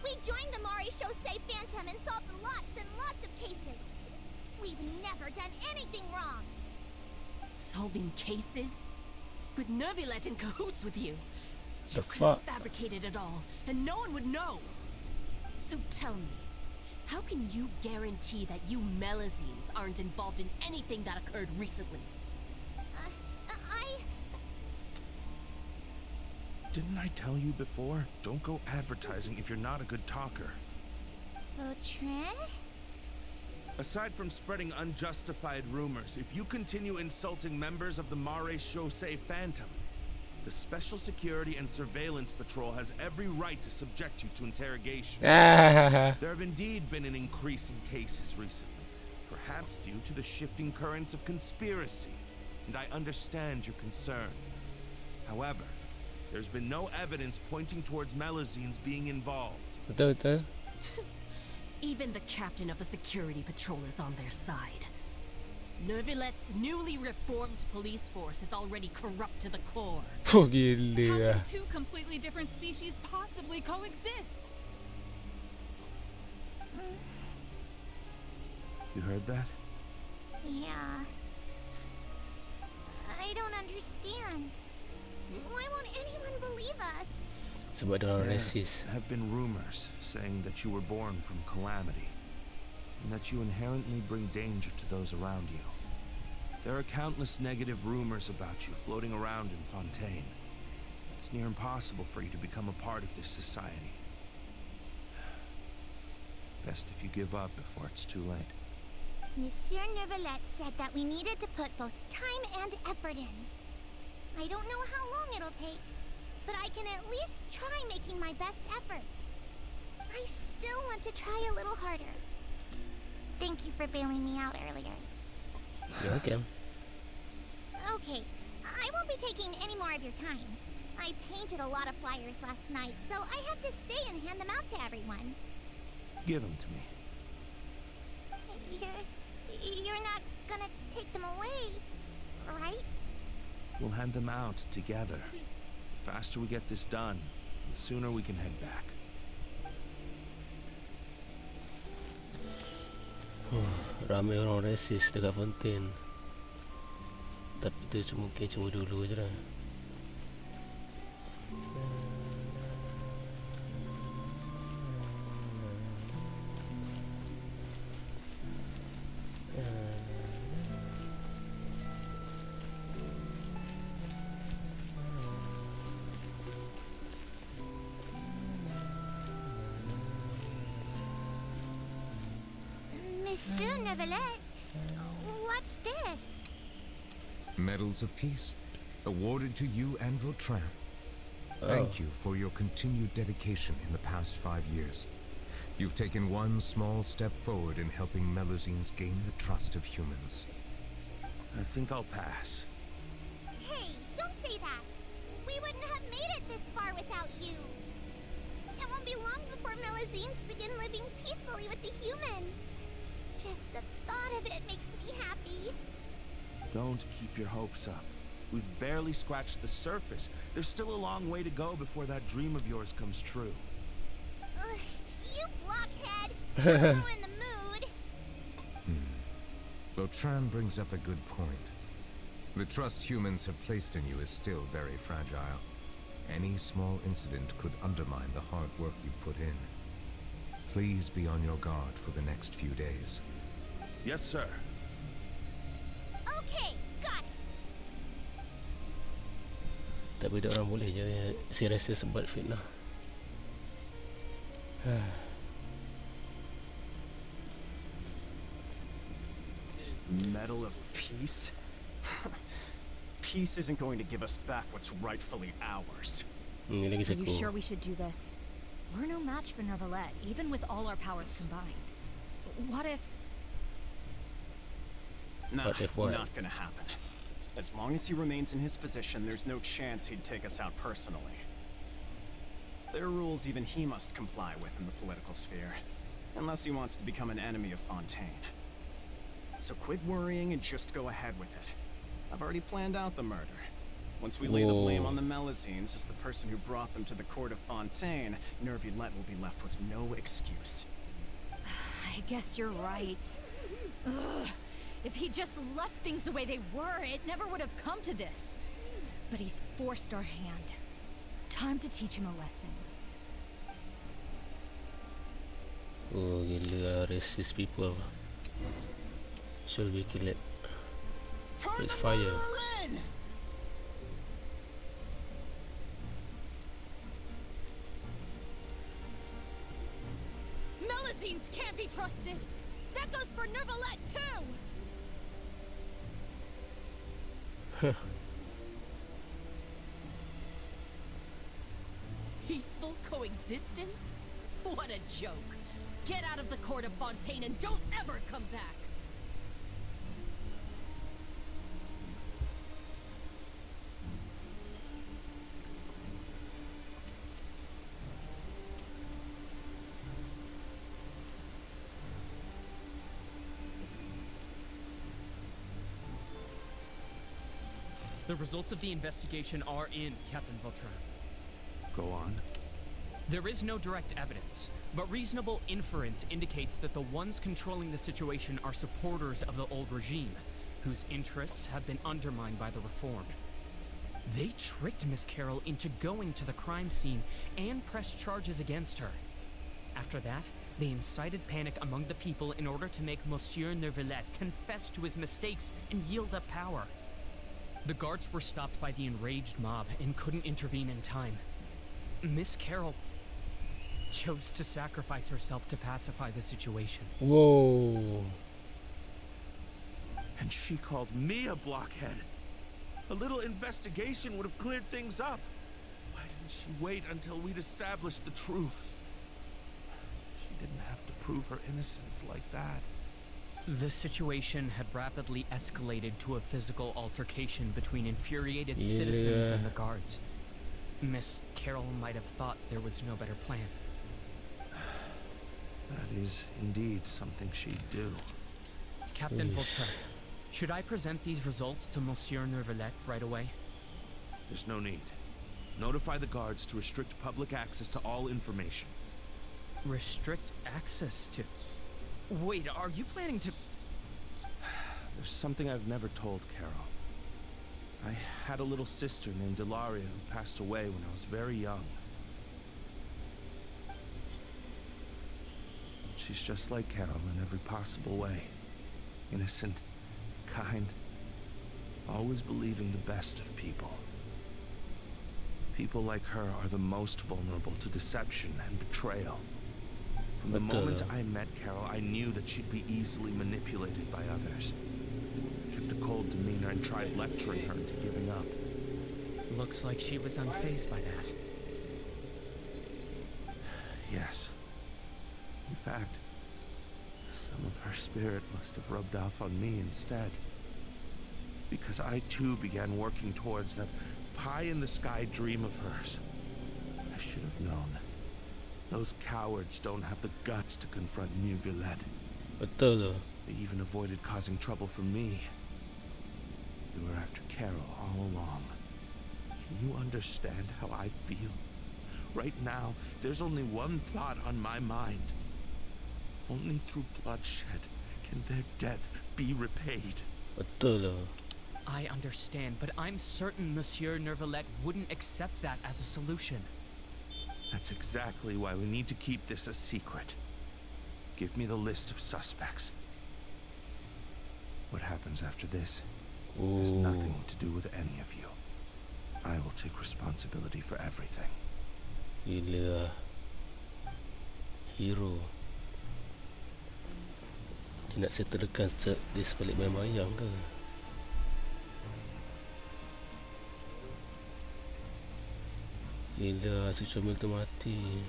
We joined the Malaysia Phantom and solved lots and lots of cases. We've never done anything wrong. Solving cases? With Neuvillette in cahoots with you. The You could have fuck? fabricated it all, and no one would know. So tell me, how can you guarantee that you Melazines aren't involved in anything that occurred recently? Didn't I tell you before? Don't go advertising if you're not a good talker. Vautrin? Aside from spreading unjustified rumors, if you continue insulting members of the Mare Chaussee Phantom, the Special Security and Surveillance Patrol has every right to subject you to interrogation. There have indeed been an increase in cases recently, perhaps due to the shifting currents of conspiracy, and I understand your concern. However, there's been no evidence pointing towards Melazines being involved. Betul betul. Even the captain of the security patrol is on their side. Neuvillette's newly reformed police force is already corrupt to the core. Oh How gila. can two completely different species possibly coexist? You heard that? Yeah. I don't understand. Why won't anyone believe us? Sebab dia orang There rasis. have been rumors saying that you were born from calamity, and that you inherently bring danger to those around you. There are countless negative rumors about you floating around in Fontaine. It's near impossible for you to become a part of this society. Best if you give up before it's too late. Monsieur Neuvillette said that we needed to put both time and effort in. I don't know how long it'll take, but I can at least try making my best effort. I still want to try a little harder. Thank you for bailing me out earlier. You're welcome. Okay, I won't be taking any more of your time. I painted a lot of flyers last night, so I have to stay and hand them out to everyone. Give them to me. You're not gonna take them away, right? We'll hand them out together. The faster we get this done, the sooner we can head back. Ramai orang rasis dekat Fontaine. Tapi tu mungkin cuma dulu je lah. Monsieur Neuvillette, what's this? Medals of Peace, awarded to you and Vautrin. Thank you for your continued dedication in the past 5 years. You've taken one small step forward in helping Melazines gain the trust of humans. I think I'll pass. Hey, don't say that. We wouldn't have made it this far without you. It won't be long before Melazines begin living peacefully with the humans. Just the thought of it makes me happy. Don't keep your hopes up. We've barely scratched the surface. There's still a long way to go before that dream of yours comes true. You blockhead! Don't ruin the mood. Vautran brings up a good point. The trust humans have placed in you is still very fragile. Any small incident could undermine the hard work you put in. Please be on your guard for the next few days. Yes, sir. Okay, got it. Tapi dia orang boleh je si Rasis sebab fitnah. Medal of Peace? Peace isn't going to give us back what's rightfully ours. Are you sure we should do this? We're no match for Neuvillette, even with all our powers combined. What if... Nah, What if what? Not gonna happen. As long as he remains in his position, there's no chance he'd take us out personally. There are rules even he must comply with in the political sphere, unless he wants to become an enemy of Fontaine. So quit worrying and just go ahead with it. I've already planned out the murder. Once we lay the blame on the Melusines as the person who brought them to the court of Fontaine, Neuvillette will be left with no excuse. I guess you're right. Ugh. If he just left things the way they were, it never would have come to this. But he's forced our hand. Time to teach him a lesson. Oh gila, racist people shall be killed. It's fire. Melusines can't be trusted. That goes for Neuvillette too. Peaceful coexistence? What a joke. Get out of the court of Fontaine and don't ever come back. The results of the investigation are in, Captain Vautran. Go on. There is no direct evidence, but reasonable inference indicates that the ones controlling the situation are supporters of the old regime, whose interests have been undermined by the reform. They tricked Miss Carroll into going to the crime scene and pressed charges against her. After that, they incited panic among the people in order to make Monsieur Neuvillette confess to his mistakes and yield up power. The guards were stopped by the enraged mob and couldn't intervene in time. Miss Carroll chose to sacrifice herself to pacify the situation. Whoa. And she called me a blockhead. A little investigation would have cleared things up. Why didn't she wait until we'd established the truth? She didn't have to prove her innocence like that. The situation had rapidly escalated to a physical altercation between infuriated citizens and the guards. Miss Carroll might have thought there was no better plan. That is indeed something she'd do. Captain Vautran, should I present these results to Monsieur Neuvillette right away? There's no need. Notify the guards to restrict public access to all information. Restrict access to... Wait, are you planning to... There's something I've never told Carol. I had a little sister named Ilaria who passed away when I was very young. She's just like Carol in every possible way. Innocent, kind, always believing the best of people. People like her are the most vulnerable to deception and betrayal. From the moment I met Carol, I knew that she'd be easily manipulated by others. I kept a cold demeanor and tried lecturing her into giving up. Looks like she was unfazed by that. Yes. In fact, some of her spirit must have rubbed off on me instead. Because I too began working towards that pie-in-the-sky dream of hers. I should have known. Those cowards don't have the guts to confront Neuvillette. Betul. They even avoided causing trouble for me. They were after Carol all along. Can you understand how I feel? Right now, there's only one thought on my mind. Only through bloodshed can their debt be repaid? Betul lah. I understand, but I'm certain Monsieur Neuvillette wouldn't accept that as a solution. That's exactly why we need to keep this a secret. Give me the list of suspects. What happens after this has nothing to do with any of you. I will take responsibility for everything. Gila. Hero. Dia nak setelkan di sebalik bayang-bayang ke? Gila, si comel tu mati.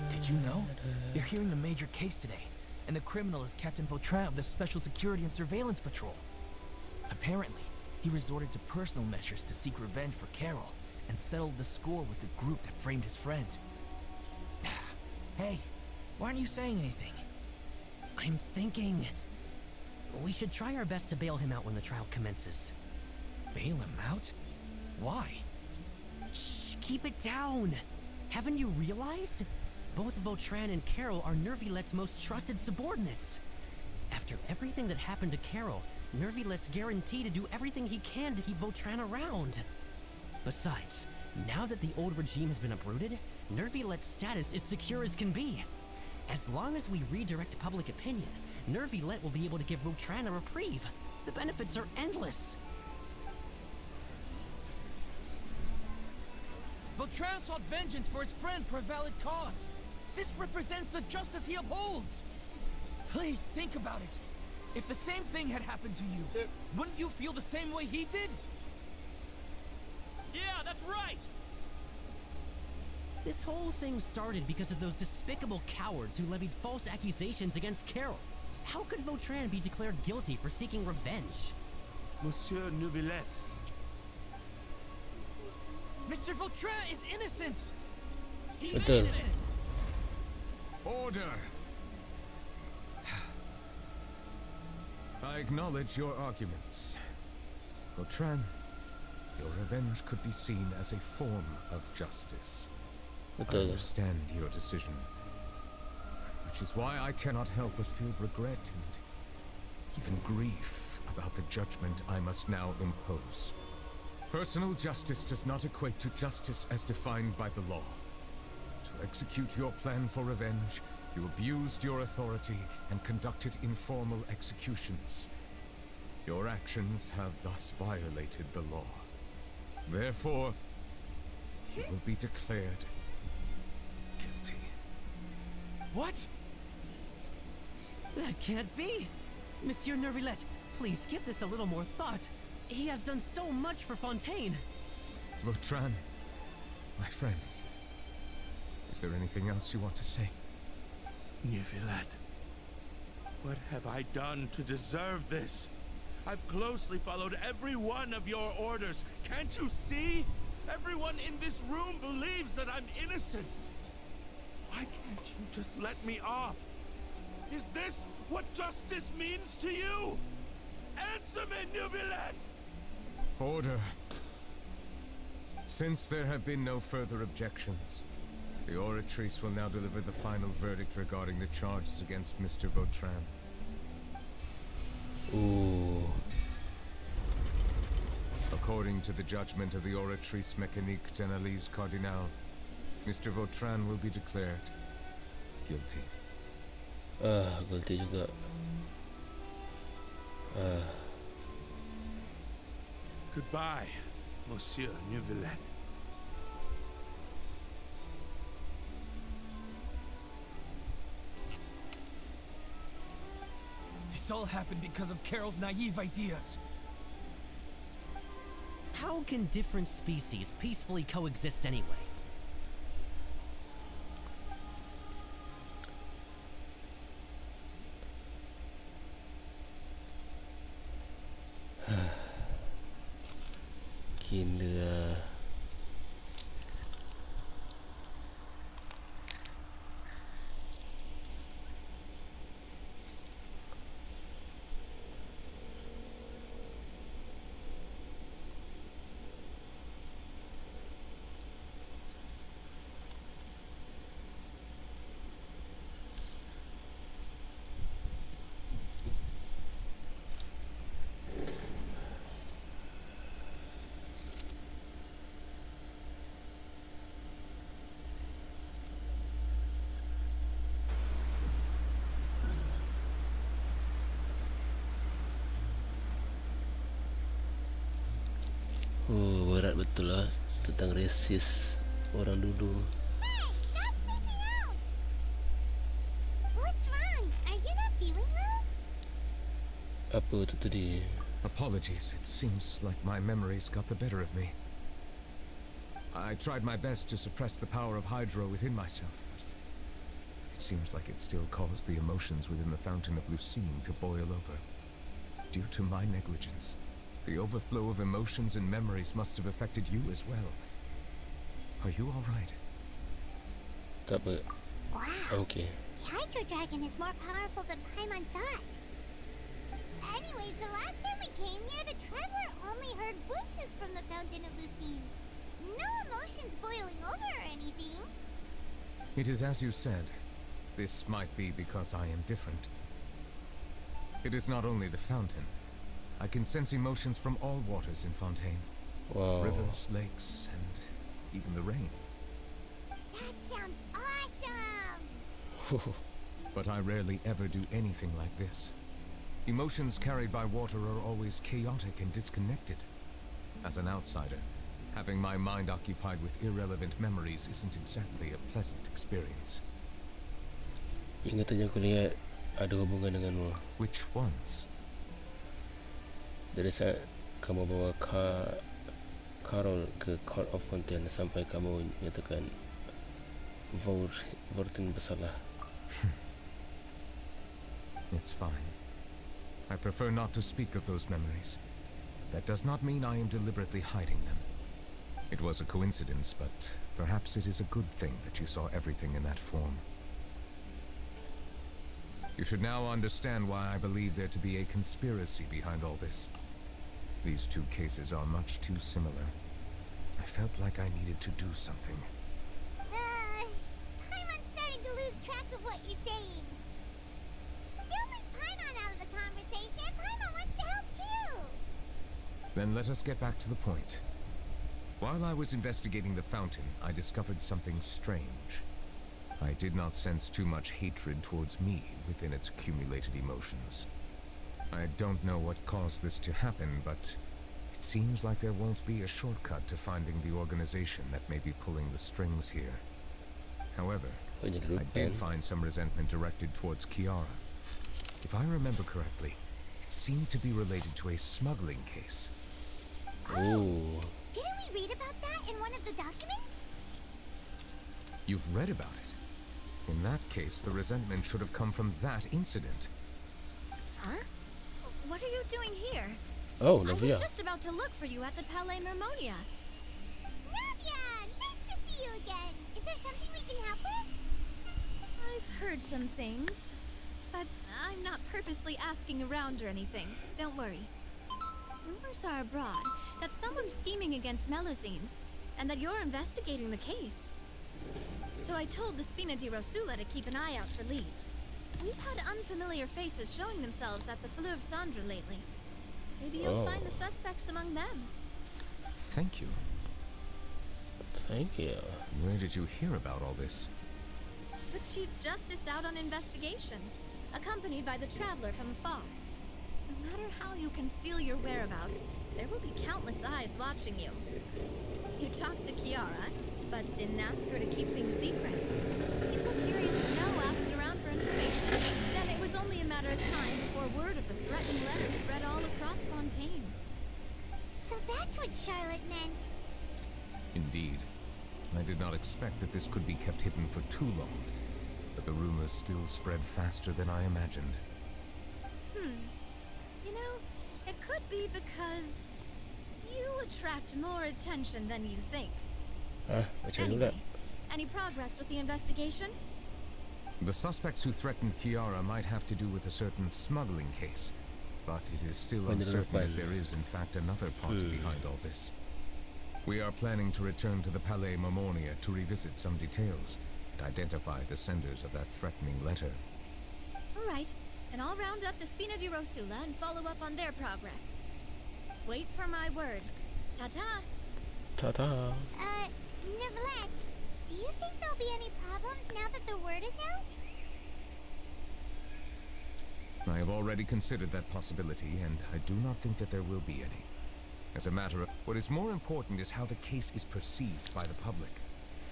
Did you know? They're hearing a major case today, and the criminal is Captain Vautrin of the Special Security and Surveillance Patrol. Apparently, he resorted to personal measures to seek revenge for Carol, and settled the score with the group that framed his friend. Hey, why aren't you saying anything? I'm thinking... we should try our best to bail him out when the trial commences. Bail him out? Why? Shh, keep it down! Haven't you realized? Both Vautrin and Carol are Neuvillette's most trusted subordinates. After everything that happened to Carol, Neuvillette's guaranteed to do everything he can to keep Vautrin around. Besides, now that the old regime has been uprooted, Neuvillette's status is secure as can be. As long as we redirect public opinion, Neuvillette will be able to give Vautrin a reprieve. The benefits are endless. Vautrin sought vengeance for his friend for a valid cause. This represents the justice he upholds. Please think about it. If the same thing had happened to you, wouldn't you feel the same way he did? Yeah, that's right! This whole thing started because of those despicable cowards who levied false accusations against Carol. How could Vautrin be declared guilty for seeking revenge? Monsieur Neuvillette. Mr. Vautrin is innocent! He's Betul. innocent! Order! I acknowledge your arguments. Vautrin, your revenge could be seen as a form of justice. I understand your decision, which is why I cannot help but feel regret and even grief about the judgment I must now impose. Personal justice does not equate to justice as defined by the law. To execute your plan for revenge, you abused your authority and conducted informal executions. Your actions have thus violated the law. Therefore, you will be declared guilty. What? That can't be! Monsieur Neuvillette, please give this a little more thought. He has done so much for Fontaine. Vautrin, my friend, is there anything else you want to say? Neuvillette, what have I done to deserve this? I've closely followed every one of your orders. Can't you see? Everyone in this room believes that I'm innocent. Why can't you just let me off? Is this what justice means to you? Answer me, Neuvillette! Order. Since there have been no further objections, the Oratrice will now deliver the final verdict regarding the charges against Mr. Vautrin. Ooh. According to the judgment of the Oratrice Mécanique d'Analyse Cardinal, Mr. Vautrin will be declared guilty. Guilty juga. Goodbye, Monsieur Neuvillette. This all happened because of Carol's naive ideas. How can different species peacefully coexist anyway? benda. Oh, berat betul lah tentang rasis orang dulu. What's wrong? Are you not feeling well? Apa tu tadi? Apologies, it seems like my memories got the better of me. I tried my best to suppress the power of Hydro within myself, but it seems like it still caused the emotions within the fountain of Lucine to boil over. Due to my negligence, the overflow of emotions and memories must have affected you as well. Are you all right? Tak apa. Wow. Okay. The Hydro Dragon is more powerful than Paimon thought. Anyways, the last time we came here, the Traveler only heard voices from the Fountain of Lucine. No emotions boiling over or anything. It is as you said. This might be because I am different. It is not only the fountain. I can sense emotions from all waters in Fontaine. Wow. Rivers, lakes, and even the rain. That sounds awesome! But I rarely ever do anything like this. Emotions carried by water are always chaotic and disconnected. As an outsider, having my mind occupied with irrelevant memories isn't exactly a pleasant experience. Ingatan yang aku lihat ada hubungan denganmu. Which ones? Dari saat kamu bawa Carol ke Court of Fontaine sampai kamu nyatakan Vortin bersalah. It's fine. I prefer not to speak of those memories. That does not mean I am deliberately hiding them. It was a coincidence, but perhaps it is a good thing that you saw everything in that form. You should now understand why I believe there to be a conspiracy behind all this. These two cases are much too similar. I felt like I needed to do something. Paimon's starting to lose track of what you're saying. Don't leave Paimon out of the conversation. Paimon wants to help too. Then let us get back to the point. While I was investigating the fountain, I discovered something strange. I did not sense too much hatred towards me within its accumulated emotions. I don't know what caused this to happen, but it seems like there won't be a shortcut to finding the organization that may be pulling the strings here. However, I did find some resentment directed towards Kiara. If I remember correctly, it seemed to be related to a smuggling case. Oh. Didn't we read about that in one of the documents? You've read about it? In that case, the resentment should have come from that incident. Huh? What are you doing here? Oh, I Neuvillette. was just about to look for you at the Palais Mermonia. Neuvillette, nice to see you again. Is there something we can help with? I've heard some things, but I'm not purposely asking around or anything. Don't worry. Rumors are abroad that someone's scheming against Melusines, and that you're investigating the case. So I told the Spina di Rosula to keep an eye out for leads. We've had unfamiliar faces showing themselves at the Fleur of Sandra lately. Maybe you'll find the suspects among them. Thank you. Thank you. Where did you hear about all this? The Chief Justice out on investigation, accompanied by the Traveler from afar. No matter how you conceal your whereabouts, there will be countless eyes watching you. You talked to Kiara, but didn't ask her to keep things secret. People curious to know asked around for information. Then it was only a matter of time before word of the threatening letter spread all across Fontaine. So that's what Charlotte meant. Indeed. I did not expect that this could be kept hidden for too long, but the rumors still spread faster than I imagined. You know, it could be because You attract more attention than you think. Macam pula. Any progress with the investigation? The suspects who threatened Kiara might have to do with a certain smuggling case, but it is still uncertain if there is in fact another party behind all this. We are planning to return to the Palais Marmonia to revisit some details and identify the senders of that threatening letter. Alright, then I'll round up the Spina di Rosula and follow up on their progress. Wait for my word. Ta-ta! Ta-ta. Neuvillette, do you think there'll be any problems now that the word is out? I have already considered that possibility, and I do not think that there will be any. As a matter of what is more important is how the case is perceived by the public.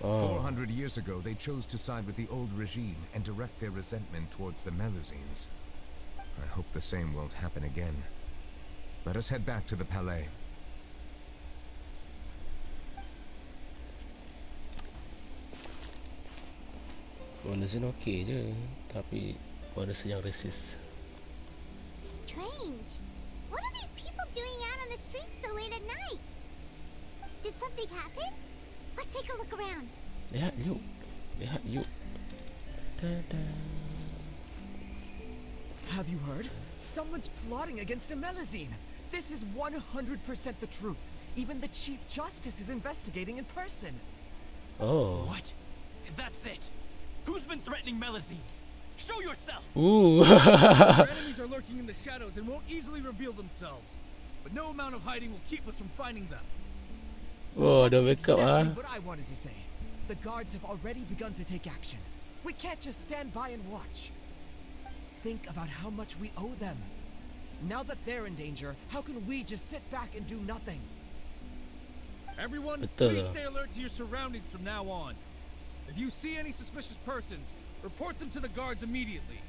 400 years ago, they chose to side with the old regime and direct their resentment towards the Melusines. I hope the same won't happen again. Let us head back to the Palais. Melusine okey je, tapi manusia yang rasis. Strange. What are these people doing out on the streets so late at night? Did something happen? Let's take a look around. Lihat yuk. Have you heard? Someone's plotting against a Melusine. This is 100% the truth. Even the Chief Justice is investigating in person. Oh. What? That's it. Who's been threatening Melusines? Show yourself! Ooh. Our enemies are lurking in the shadows and won't easily reveal themselves. But no amount of hiding will keep us from finding them. Oh, dah wake up exactly what I wanted to say. The guards have already begun to take action. We can't just stand by and watch. Think about how much we owe them. Now that they're in danger, how can we just sit back and do nothing? Everyone, please stay alert to your surroundings from now on. If you see any suspicious persons, report them to the guards immediately.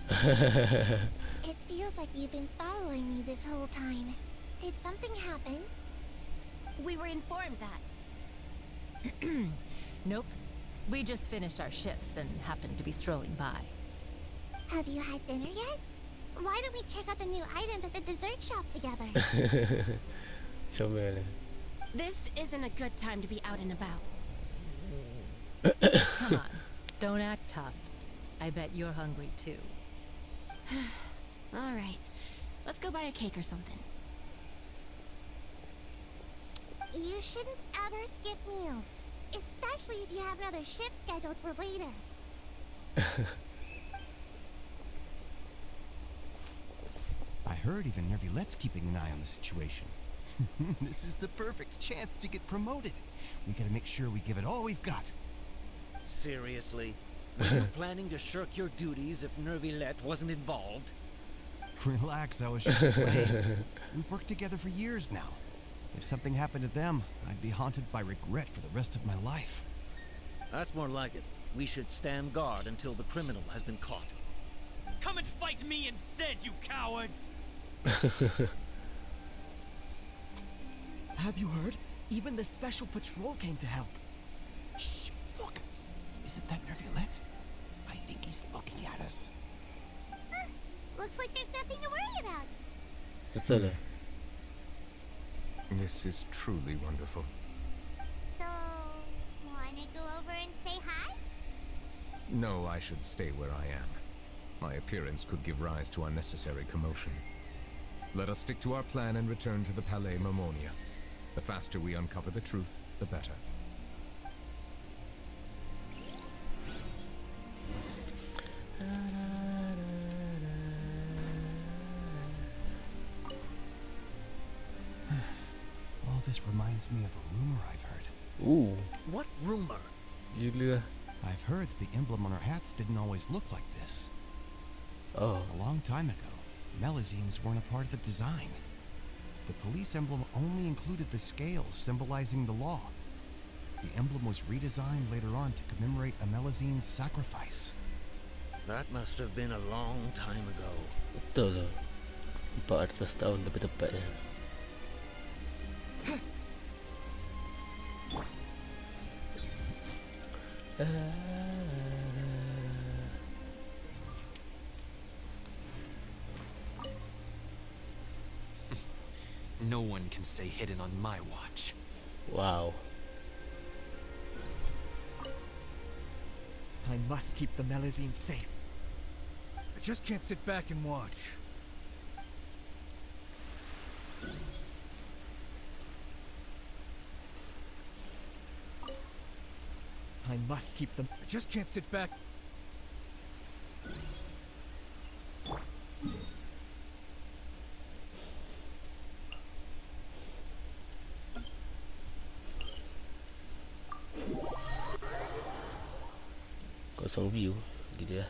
It feels like you've been following me this whole time. Did something happen? We were informed that. Nope. We just finished our shifts and happened to be strolling by. Have you had dinner yet? Why don't we check out the new items at the dessert shop together? This isn't a good time to be out and about. Come on, don't act tough. I bet you're hungry too. All right, let's go buy a cake or something. You shouldn't ever skip meals, especially if you have another shift scheduled for later. I heard even Neuvillette's keeping an eye on the situation. This is the perfect chance to get promoted. We gotta make sure we give it all we've got. Seriously? Were you planning to shirk your duties if Neuvillette wasn't involved? Relax, I was just playing. We've worked together for years now. If something happened to them, I'd be haunted by regret for the rest of my life. That's more like it. We should stand guard until the criminal has been caught. Come and fight me instead, you cowards! Have you heard? Even the special patrol came to help. Shh! Look! Isn't that Neuvillette? I think he's looking at us. Looks like there's nothing to worry about. Betul. This is truly wonderful. So, wanna go over and say hi? No, I should stay where I am. My appearance could give rise to unnecessary commotion. Let us stick to our plan and return to the Palais Marmonia. The faster we uncover the truth, the better. All this reminds me of a rumor I've heard. Ooh. What rumor? Gila. I've heard that the emblem on our hats didn't always look like this. Oh. A long time ago, Melusines weren't a part of the design. The police emblem only included the scales symbolizing the law. The emblem was redesigned later on to commemorate a Melusine's sacrifice. That must have been a long time ago. Betul lah. 400 tahun lebih tepatnya. No one can stay hidden on my watch. Wow. I must keep the Melusine safe. I just can't sit back and watch. I must keep them. I just can't sit back. Kosong view gitu ya.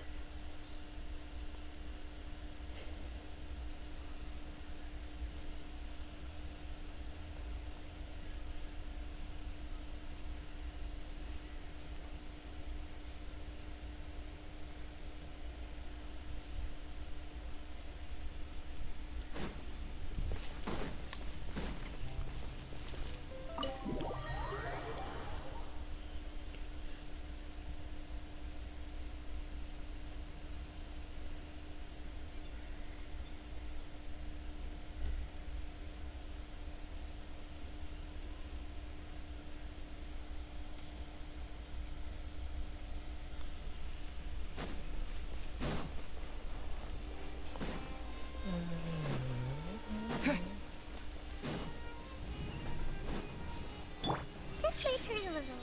This may hurt a little.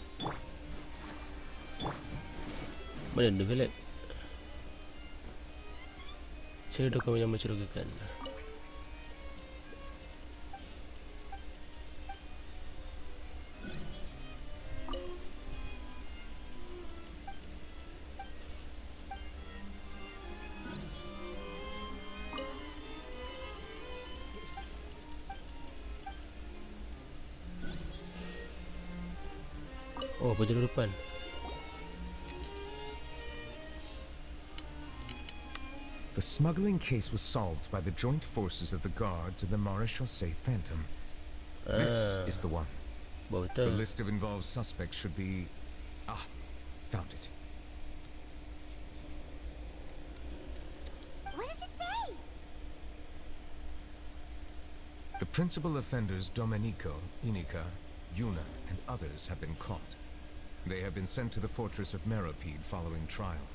Mana Neuvillette? Cerita kau yang mencurigakan. Oh, penjuru depan. The smuggling case was solved by the joint forces of the guards and the Maréchaussée Phantom. This is the one. The list of involved suspects should be... Ah, found it. What does it say? The principal offenders Domenico, Inica, Yuna, and others have been caught. They have been sent to the fortress of Meropide following trial.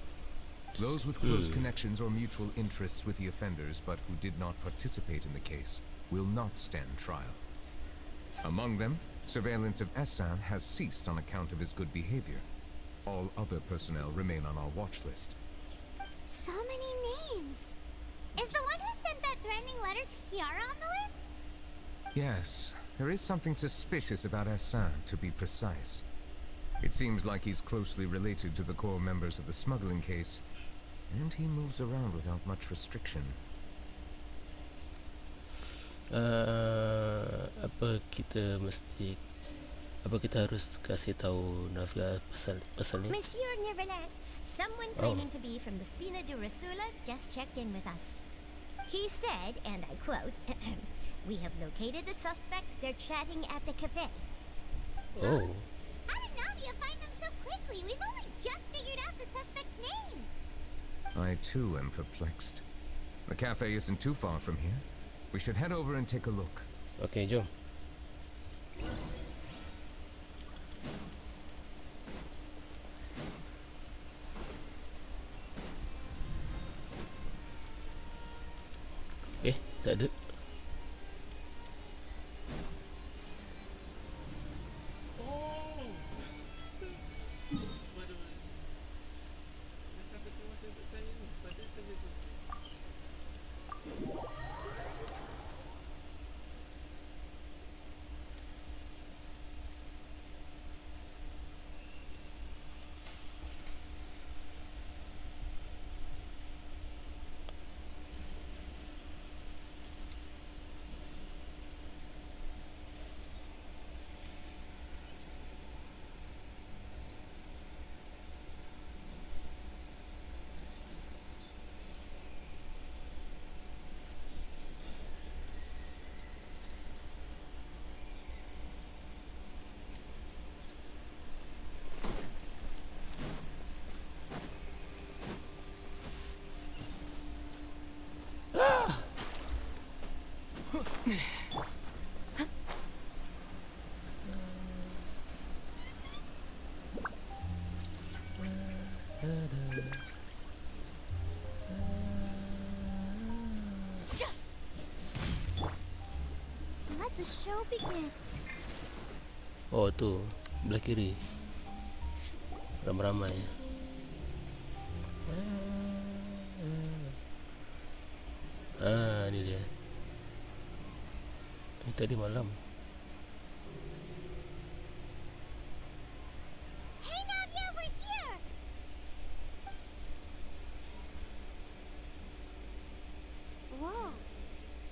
Those with close connections or mutual interests with the offenders but who did not participate in the case will not stand trial. Among them, surveillance of Assam has ceased on account of his good behavior. All other personnel remain on our watch list. So many names. Is the one who sent that threatening letter to Kiara on the list? Yes, there is something suspicious about Assam, to be precise. It seems like he's closely related to the core members of the smuggling case, and he moves around without much restriction. Apa kita harus kasih tahu Navia pasal ni? Monsieur Neuvillette, someone claiming to be from the Spina de Rasula just checked in with us. He said, and I quote, "We have located the suspect. They're chatting at the cafe." Oh. How did Navia find them so quickly? We've only just figured out the suspect's name. I too am perplexed. The cafe isn't too far from here. We should head over and take a look. Okay, jom. Tak ada. the show begin? Oh tu, belah kiri. Ramai-ramai. Ni dia. Ini tadi malam. Hey Navia, we're here! Whoa,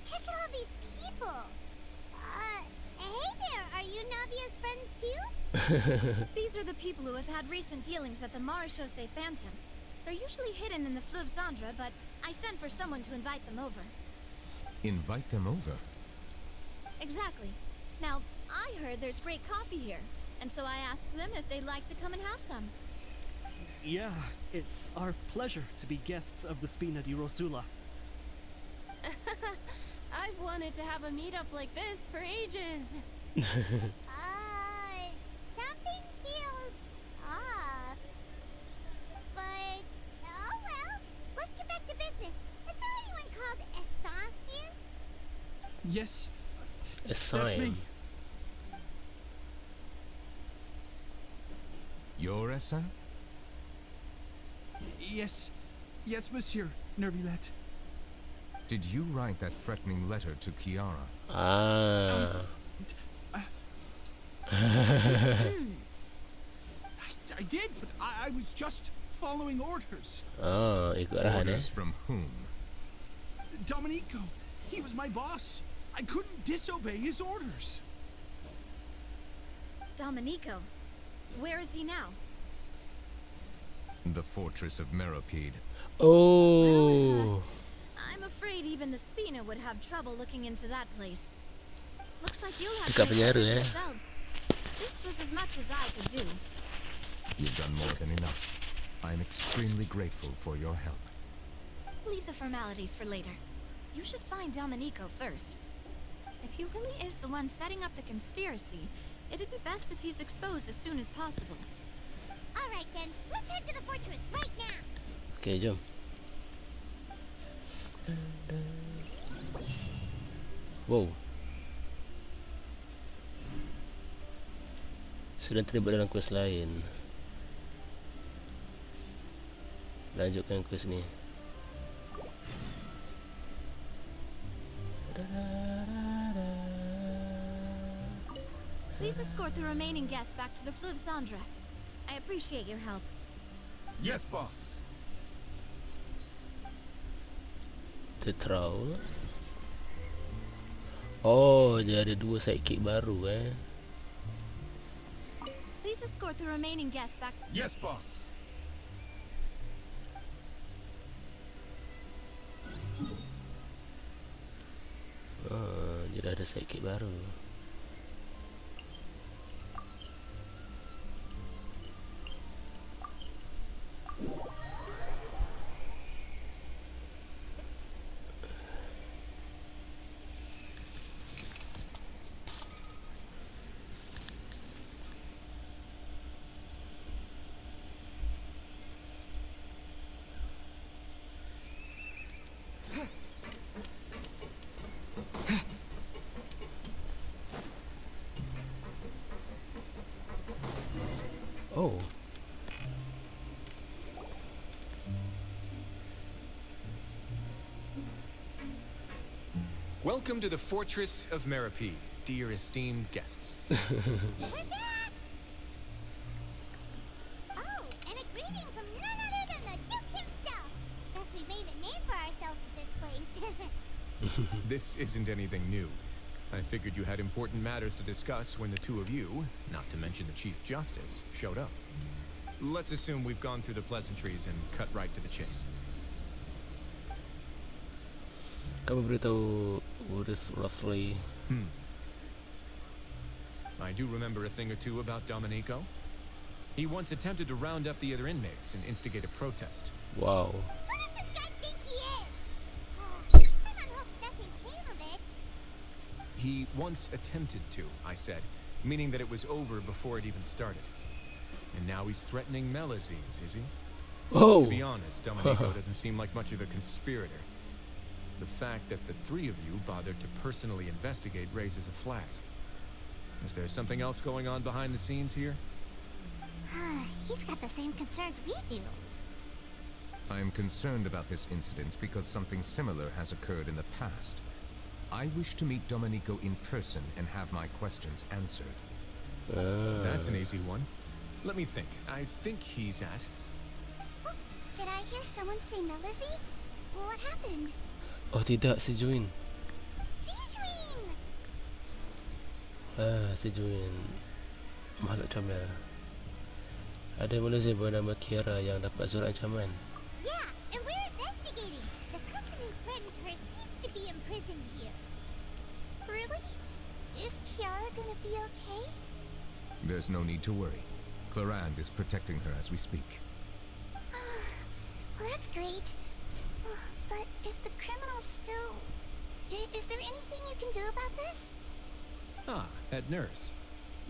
check out all these people! Hey there, are you Navia's friends too? These are the people who have had recent dealings at the Malaysia Phantom. They're usually hidden in the Fleuve Zandra, but I sent for someone to invite them over. Invite them over? Exactly. Now, I heard there's great coffee here, and so I asked them if they'd like to come and have some. Yeah, it's our pleasure to be guests of the Spina di Rosula. I've wanted to have a meetup like this for ages. Something feels off. But, oh well. Let's get back to business. Is there anyone called Assam here? Yes. That's me. You're Essa? Yes. Yes, Monsieur Neuvillette. Did you write that threatening letter to Kiara? I did, but I was just following orders. Ikut arahan Orders from whom? Domenico. He was my boss. I couldn't disobey his orders. Domenico. Where is he now? The fortress of Meropide. Oh. I'm afraid even the Spina would have trouble looking into that place. Looks like you'll have Dekat to make it penjara, yourselves. This was as much as I could do. You've done more than enough. I'm extremely grateful for your help. Leave the formalities for later. You should find Domenico first. If he really is the one setting up the conspiracy, it'd be best if he's exposed as soon as possible. Alright then, let's head to the fortress right now. Okay, jom. Wow. Sudah terlibat dalam quest lain. Lanjutkan quest ni. Please escort the remaining guests back to the Fleuve Zandra. I appreciate your help. Yes, boss. Tetrao. Oh, dia ada dua sidekick baru Please escort the remaining guests back. Yes, boss. Dia dah ada sidekick baru. Oh. Welcome to the Fortress of Meropide, dear esteemed guests. We're back! Oh, and a greeting from none other than the Duke himself. Guess we made a name for ourselves at this place. This isn't anything new. I figured you had important matters to discuss when the two of you, not to mention the Chief Justice, showed up. Let's assume we've gone through the pleasantries and cut right to the chase. Kamu beritahu urus roughly. I do remember a thing or two about Domenico. He once attempted to round up the other inmates and instigate a protest. Wow. Who does this guy think he is? Aiman hopes nothing came of it. He once attempted to, I said, meaning that it was over before it even started. And now he's threatening Melazines, is he? Oh. To be honest, Domenico doesn't seem like much of a conspirator. The fact that the three of you bothered to personally investigate raises a flag. Is there something else going on behind the scenes here? He's got the same concerns we do. I am concerned about this incident because something similar has occurred in the past. I wish to meet Domenico in person and have my questions answered. That's an easy one. Let me think. I think he's at... Did I hear someone say Melody? What happened? Oh tidak, si Juin. Si Juin. Makhluk comel. Ada Malaysia bernama Kira yang dapat surat ancaman. Yeah, and we're investigating. The person who threatened her seems to be imprisoned here. Really? Is Kiara gonna be okay? There's no need to worry. Clarand is protecting her as we speak. Well, that's great. But if the criminal's still... Is there anything you can do about this? Ah, head nurse.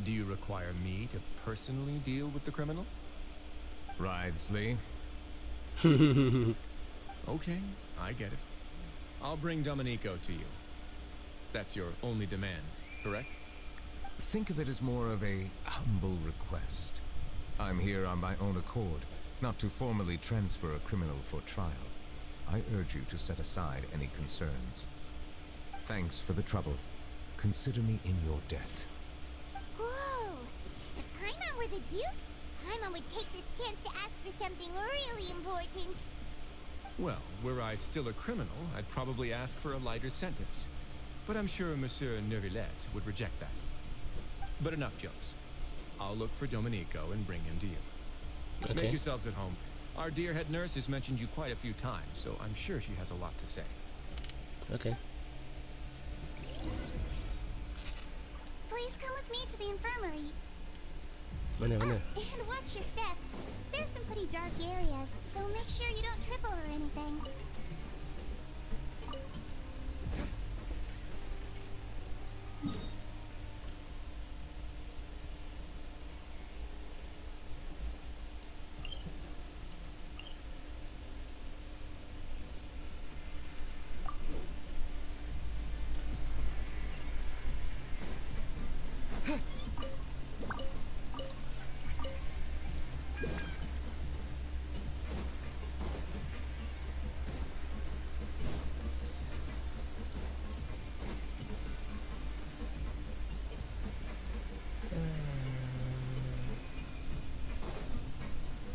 Do you require me to personally deal with the criminal? Writhsley. Okay, I get it. I'll bring Domenico to you. That's your only demand, correct? Think of it as more of a humble request. I'm here on my own accord, not to formally transfer a criminal for trial. I urge you to set aside any concerns. Thanks for the trouble. Consider me in your debt. Whoa! If Aiman were the Duke, Aiman would take this chance to ask for something really important. Well, were I still a criminal, I'd probably ask for a lighter sentence. But I'm sure Monsieur Neuvillette would reject that. But enough jokes. I'll look for Domenico and bring him to you. Okay. Make yourselves at home. Our dear head nurse has mentioned you quite a few times, so I'm sure she has a lot to say. Okay. Please come with me to the infirmary. Mana? And watch your step. There's some pretty dark areas, so make sure you don't trip over anything.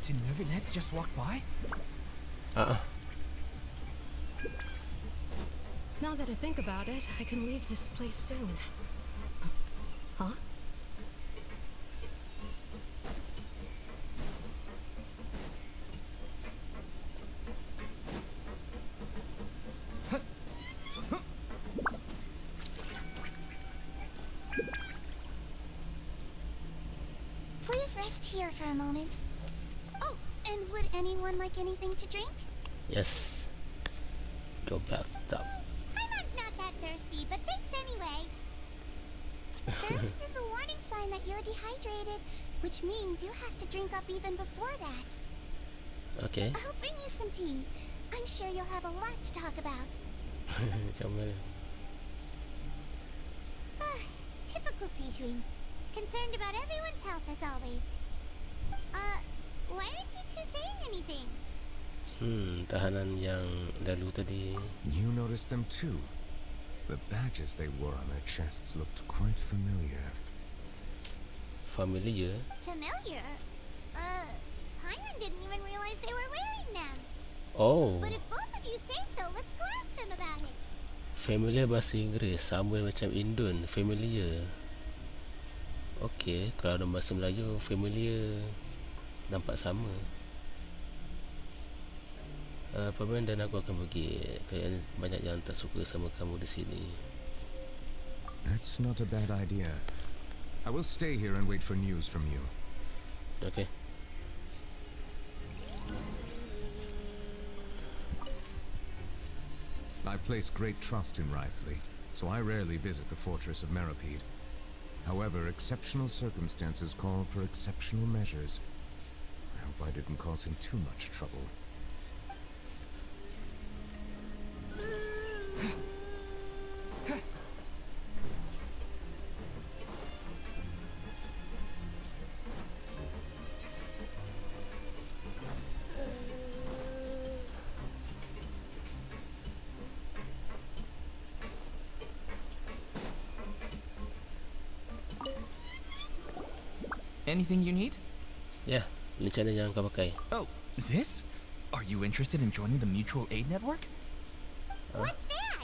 Did Neuvillette just walk by? Now that I think about it, I can leave this place soon. Huh? Please rest here for a moment. Oh, and would anyone like anything to drink? Yes. Go bathtub. Aiman's not that thirsty, but thanks anyway. Thirst is a warning sign that you're dehydrated, which means you have to drink up even before that. Okay. I'll bring you some tea. I'm sure you'll have a lot to talk about. Comel. Typical Sijun. Concerned about everyone's health as always. Why aren't you two saying anything? Tahanan yang lalu tadi. You noticed them too. The badges they wore on their chests looked quite familiar. Familiar? Familiar? Aiman didn't even realize they were wearing them. Oh. But if both of you say so, let's go ask them about it. Familiar bahasa Inggeris sama macam Indon. Familiar. Okey, kalau dalam bahasa Melayu familiar nampak sama. Pemain dan aku akan pergi. Kayaknya banyak yang tak suka sama kamu di sini. That's not a bad idea. I will stay here and wait for news from you. Okay. I place great trust in Writhsley, so I rarely visit the fortress of Meripede. However, exceptional circumstances call for exceptional measures. I hope I didn't cause him too much trouble. Anything you need? Ya, rencana yang kau pakai. Oh, this? Are you interested in joining the mutual aid network? What's that?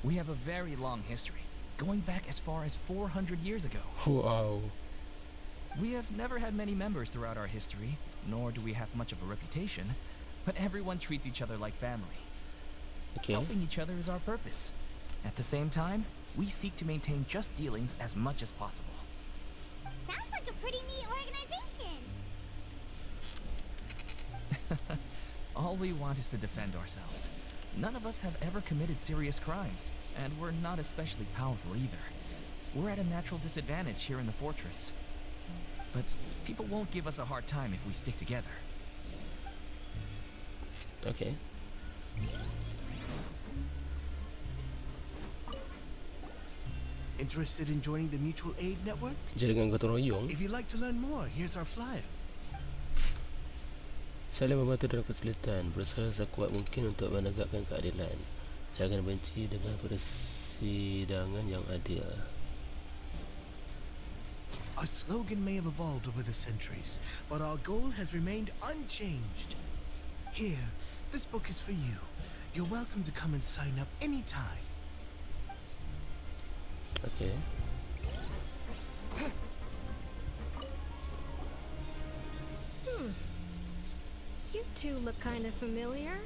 We have a very long history, going back as far as 400 years ago. Wow. We have never had many members throughout our history, nor do we have much of a reputation, but everyone treats each other like family. Okay. Helping each other is our purpose. At the same time, we seek to maintain just dealings as much as possible. Sounds like a pretty neat organization. All we want is to defend ourselves. None of us have ever committed serious crimes, and we're not especially powerful either. We're at a natural disadvantage here in the fortress. But people won't give us a hard time if we stick together. Okay. Interested in joining the mutual aid network? Jaringan gotong royong. If you'd like to learn more, here's our flyer. Saling membantu dalam kesulitan, berusaha sekuat mungkin untuk menegakkan keadilan. Jangan benci dengan persidangan yang adil. Our slogan may have evolved over the centuries, but our goal has remained unchanged. Here, this book is for you. You're welcome to come and sign up anytime. Okay. You two look kind of familiar.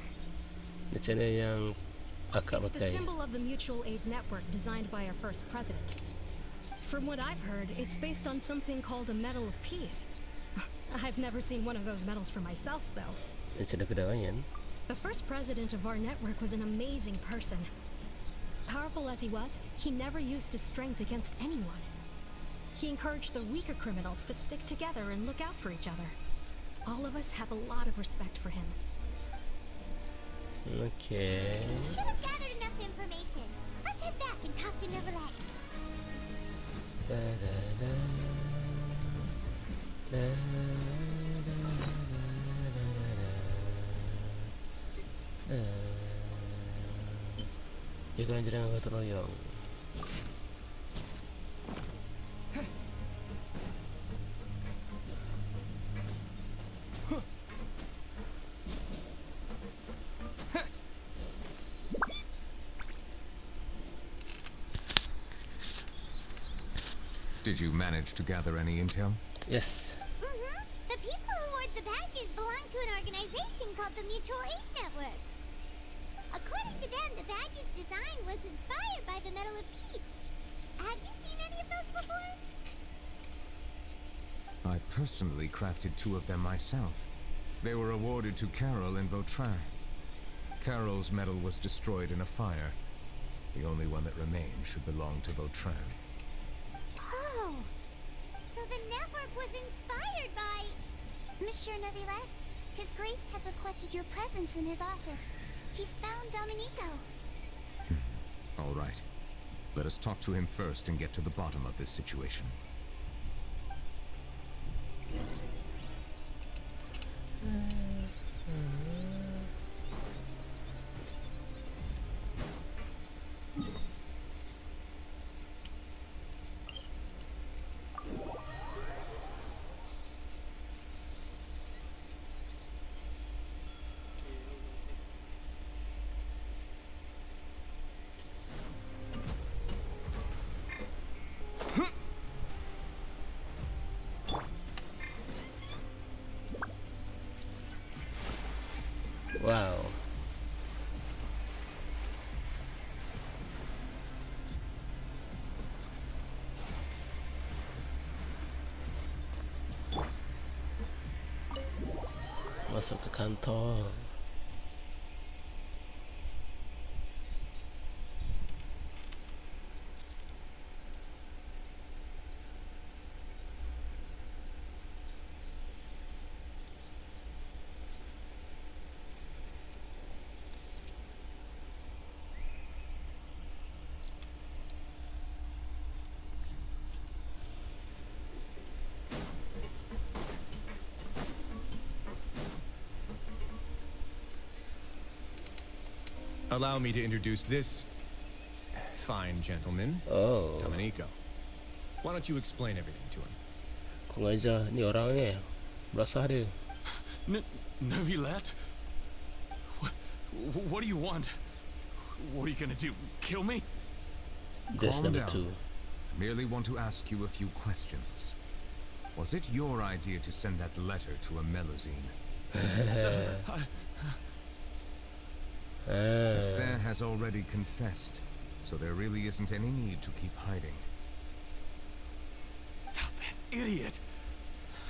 Macam mana yang akak It's the pakai? symbol of the mutual aid network designed by our first president. From what I've heard, it's based on something called a Medal of Peace. I've never seen one of those medals for myself, though. Macam ada kedamaian. The first president of our network was an amazing person. Powerful as he was, he never used his strength against anyone. He encouraged the weaker criminals to stick together and look out for each other. All of us have a lot of respect for him. Okay. Should have gathered enough information. Let's head back and talk to Neuvillette. Da, da, da. Da, da, da, da, da, da. Dia kan jaringan gotong royong. Did you manage to gather any intel? Yes. The people who wore the badges belong to an organization called the Mutual Aid Network. According to them, the badge's design was inspired by the Medal of Peace. Have you seen any of those before? I personally crafted 2 of them myself. They were awarded to Carol in Vautrin. Carol's medal was destroyed in a fire. The only one that remained should belong to Vautrin. Oh, so the network was inspired by... Monsieur Neuvillette, His Grace has requested your presence in his office. He's found Domenico. All right. Let us talk to him first and get to the bottom of this situation. Wow. Masuk ke kantor. Allow me to introduce this fine gentleman, Oh. Domenico. Why don't you explain everything to him? Kau ajar ni orang ni. Belasah dia. Neuvillette? What do you want? What are you gonna do? Kill me? That's Calm number down. 2. Merely want to ask you a few questions. Was it your idea to send that letter to a Melusine? Hassan has already confessed, so there really isn't any need to keep hiding. That idiot!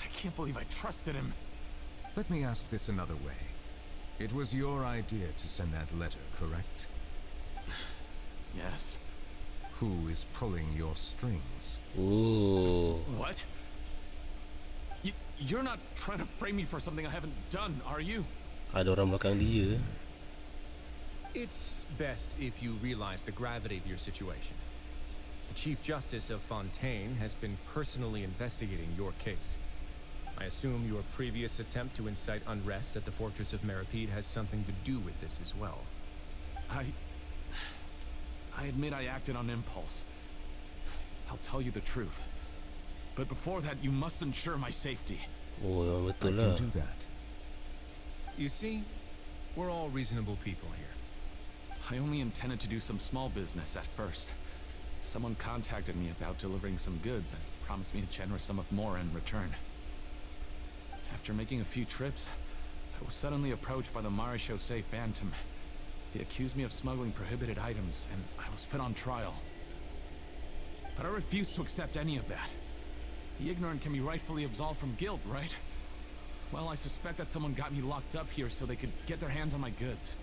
I can't believe I trusted him. Let me ask this another way. It was your idea to send that letter, correct? Yes. Who is pulling your strings? Ooh. What? You're not trying to frame me for something I haven't done, are you? Ada orang belakang dia. It's best if you realize the gravity of your situation. The Chief Justice of Fontaine has been personally investigating your case. I assume your previous attempt to incite unrest at the Fortress of Meripede has something to do with this as well. I admit I acted on impulse. I'll tell you the truth. But before that, you must ensure my safety. Oh, betul I lah. can do that. You see, we're all reasonable people here. I only intended to do some small business at first. Someone contacted me about delivering some goods and promised me a generous sum of more in return. After making a few trips, I was suddenly approached by the Marechaussee Phantom. They accused me of smuggling prohibited items, and I was put on trial. But I refused to accept any of that. The ignorant can be rightfully absolved from guilt, right? Well, I suspect that someone got me locked up here so they could get their hands on my goods.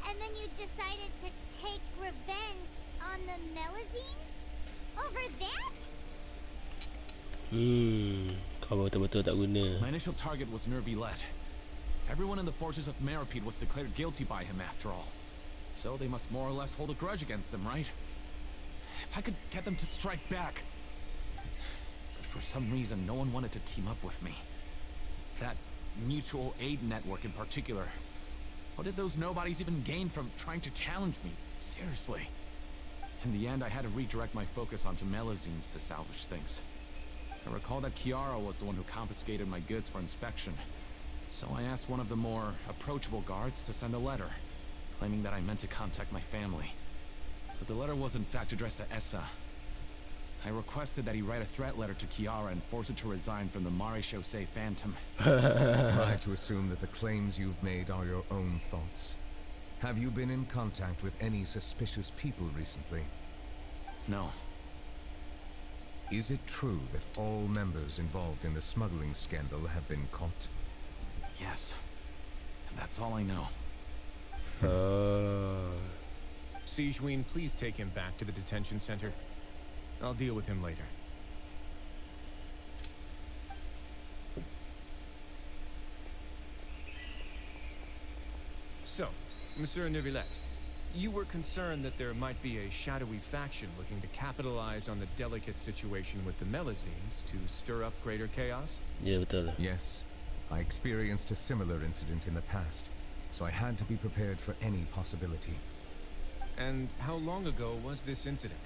And then you decided to take revenge on the Melusines? Over that? Kau betul-betul tak guna. My initial target was Neuvillette. Everyone in the Fortress of Meripede was declared guilty by him after all. So they must more or less hold a grudge against him, right? If I could get them to strike back. But for some reason, no one wanted to team up with me. That mutual aid network in particular. What did those nobodies even gain from trying to challenge me? Seriously. In the end, I had to redirect my focus onto Melusines to salvage things. I recall that Kiara was the one who confiscated my goods for inspection. So I asked one of the more approachable guards to send a letter, claiming that I meant to contact my family. But the letter was in fact addressed to Essa. I requested that he write a threat letter to Kiara and force her to resign from the Marechaussee Phantom. Am I to assume that the claims you've made are your own thoughts? Have you been in contact with any suspicious people recently? No. Is it true that all members involved in the smuggling scandal have been caught? Yes. And that's all I know. Sijween, please take him back to the detention center. I'll deal with him later. So, Monsieur Neuvillette, you were concerned that there might be a shadowy faction looking to capitalize on the delicate situation with the Melusines to stir up greater chaos? Ya, betul. Yes. I experienced a similar incident in the past, so I had to be prepared for any possibility. And how long ago was this incident?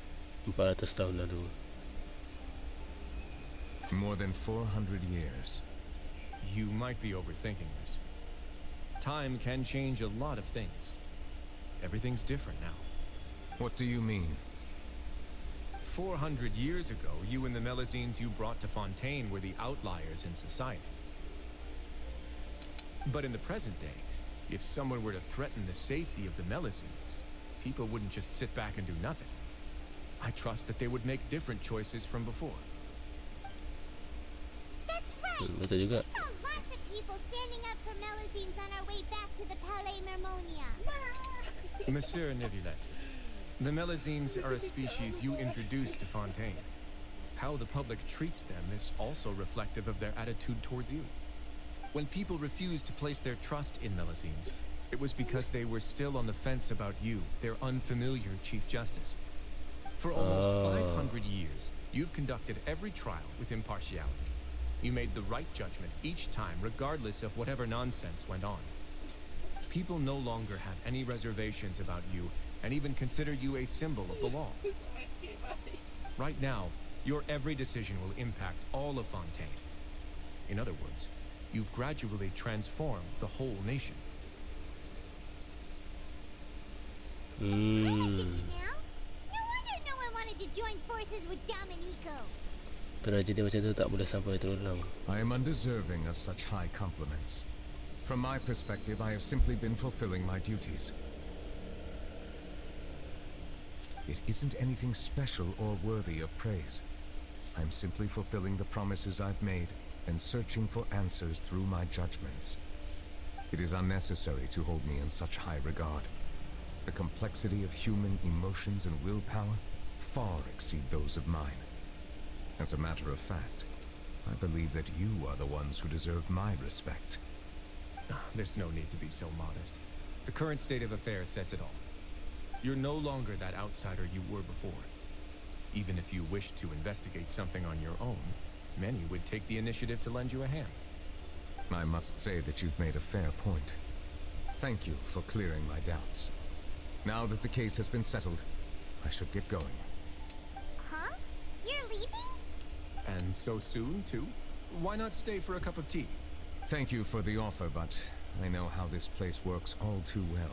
400 tahun lalu. More than 400 years. You might be overthinking this. Time can change a lot of things. Everything's different now. What do you mean? 400 years ago, you and the Melusines you brought to Fontaine were the outliers in society. But in the present day, if someone were to threaten the safety of the Melusines, people wouldn't just sit back and do nothing. I trust that they would make different choices from before. That's right. Betul juga. I saw lots of people standing up for Melusines on our way back to the Palais Mermonia. Monsieur Neuvillette, the Melusines are a species you introduced to Fontaine. How the public treats them is also reflective of their attitude towards you. When people refused to place their trust in Melusines, it was because they were still on the fence about you, their unfamiliar Chief Justice. For almost 500 years, you've conducted every trial with impartiality. You made the right judgment each time, regardless of whatever nonsense went on. People no longer have any reservations about you and even consider you a symbol of the law. Right now, your every decision will impact all of Fontaine. In other words, you've gradually transformed the whole nation. Now? No wonder no one wanted to join forces with Dominico. Tragedi macam tu tak boleh sampai terulang. I am undeserving of such high compliments. From my perspective, I have simply been fulfilling my duties. It isn't anything special or worthy of praise. I'm simply fulfilling the promises I've made and searching for answers through my judgments. It is unnecessary to hold me in such high regard. The complexity of human emotions and willpower far exceed those of mine. As a matter of fact, I believe that you are the ones who deserve my respect. There's no need to be so modest. The current state of affairs says it all. You're no longer that outsider you were before. Even if you wished to investigate something on your own, many would take the initiative to lend you a hand. I must say that you've made a fair point. Thank you for clearing my doubts. Now that the case has been settled, I should get going. Huh? You're leaving? And so soon, too? Why not stay for a cup of tea? Thank you for the offer, but I know how this place works all too well.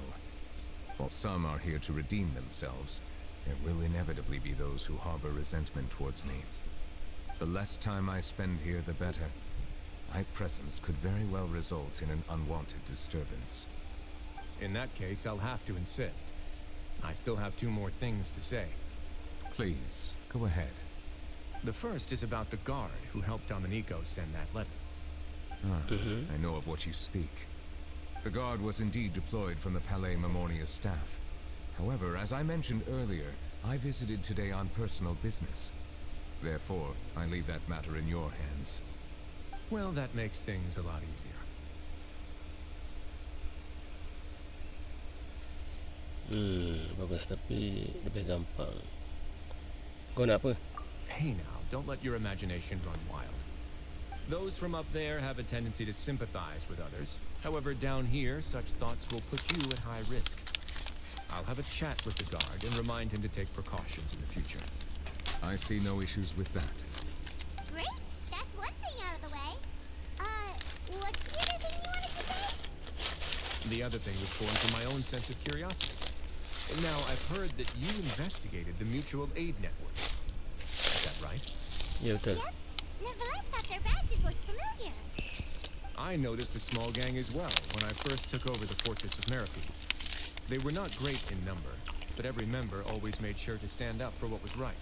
While some are here to redeem themselves, there will inevitably be those who harbor resentment towards me. The less time I spend here, the better. My presence could very well result in an unwanted disturbance. In that case, I'll have to insist. I still have 2 more things to say. Please, go ahead. The first is about the guard who helped Dominico send that letter. I know of what you speak. The guard was indeed deployed from the Palais Mamornia's staff. However, as I mentioned earlier, I visited today on personal business. Therefore, I leave that matter in your hands. Well, that makes things a lot easier. Bagus, tapi lebih gampang. Kau nak apa? Hey now, don't let your imagination run wild. Those from up there have a tendency to sympathize with others. However, down here, such thoughts will put you at high risk. I'll have a chat with the guard and remind him to take precautions in the future. I see no issues with that. Great! That's one thing out of the way. What's the other thing you wanted to say? The other thing was born from my own sense of curiosity. Now, I've heard that you investigated the mutual aid network. Is that right? Ya, betul. Yep. Neuvillette thought their badges looked familiar. I noticed the small gang as well when I first took over the fortress of Maripede. They were not great in number, but every member always made sure to stand up for what was right.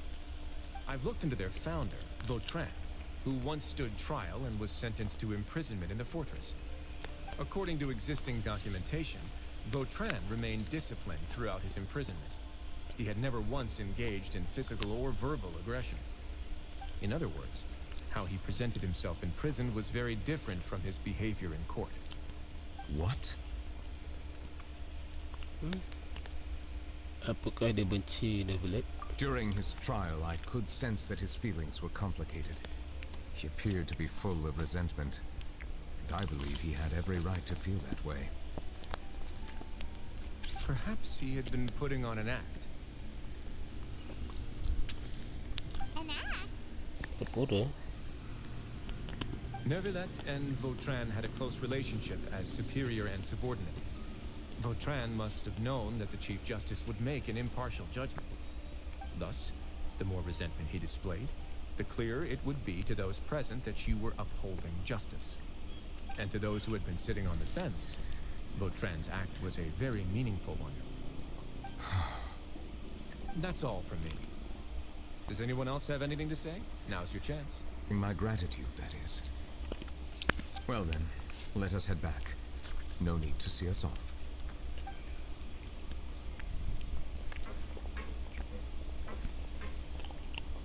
I've looked into their founder, Vautrin, who once stood trial and was sentenced to imprisonment in the fortress. According to existing documentation, Vautrin remained disciplined throughout his imprisonment. He had never once engaged in physical or verbal aggression. In other words, how he presented himself in prison was very different from his behavior in court. What? Apakah dia benci Neuvillette? During his trial, I could sense that his feelings were complicated. He appeared to be full of resentment, and I believe he had every right to feel that way. Perhaps he had been putting on an act. An act? Terbodoh. Neuvillette and Vautrin had a close relationship as superior and subordinate. Vautrin must have known that the Chief Justice would make an impartial judgment. Thus, the more resentment he displayed, the clearer it would be to those present that you were upholding justice. And to those who had been sitting on the fence, Vautrin's act was a very meaningful one. That's all from me. Does anyone else have anything to say? Now's your chance. My gratitude, that is. Well then, let us head back. No need to see us off.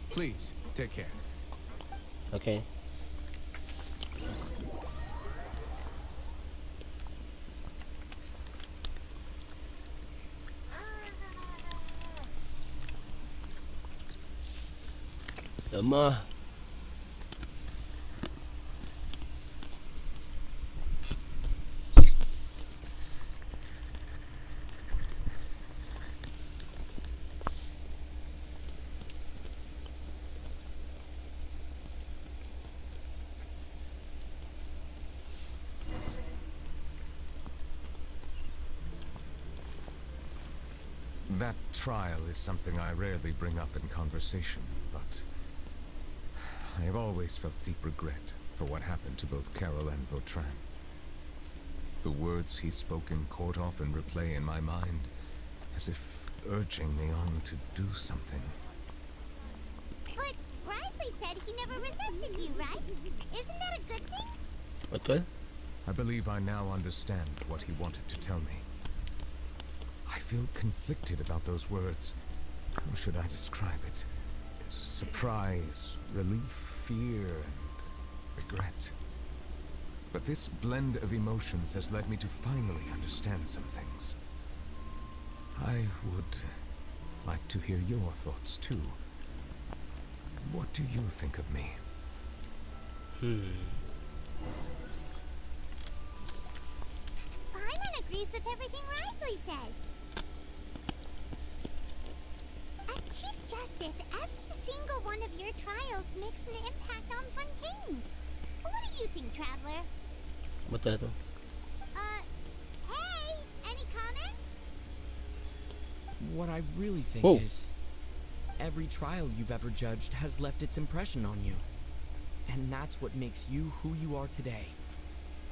Please, take care. Okay. Lemah. That trial is something I rarely bring up in conversation, but I have always felt deep regret for what happened to both Carol and Vautrin. The words he spoke in court often replay in my mind, as if urging me on to do something. But Risley said he never resented you, right? Isn't that a good thing? Betul? I believe I now understand what he wanted to tell me. I feel conflicted about those words. How should I describe it? Surprise, relief, fear, and regret. But this blend of emotions has led me to finally understand some things. I would like to hear your thoughts too. What do you think of me? Aiman agrees with everything Risley said. As Chief Justice, every single one of your trials makes an impact on Fontaine. What do you think, Traveler? Betul tu. Hey, any comments? What I really think is, every trial you've ever judged has left its impression on you. And that's what makes you who you are today.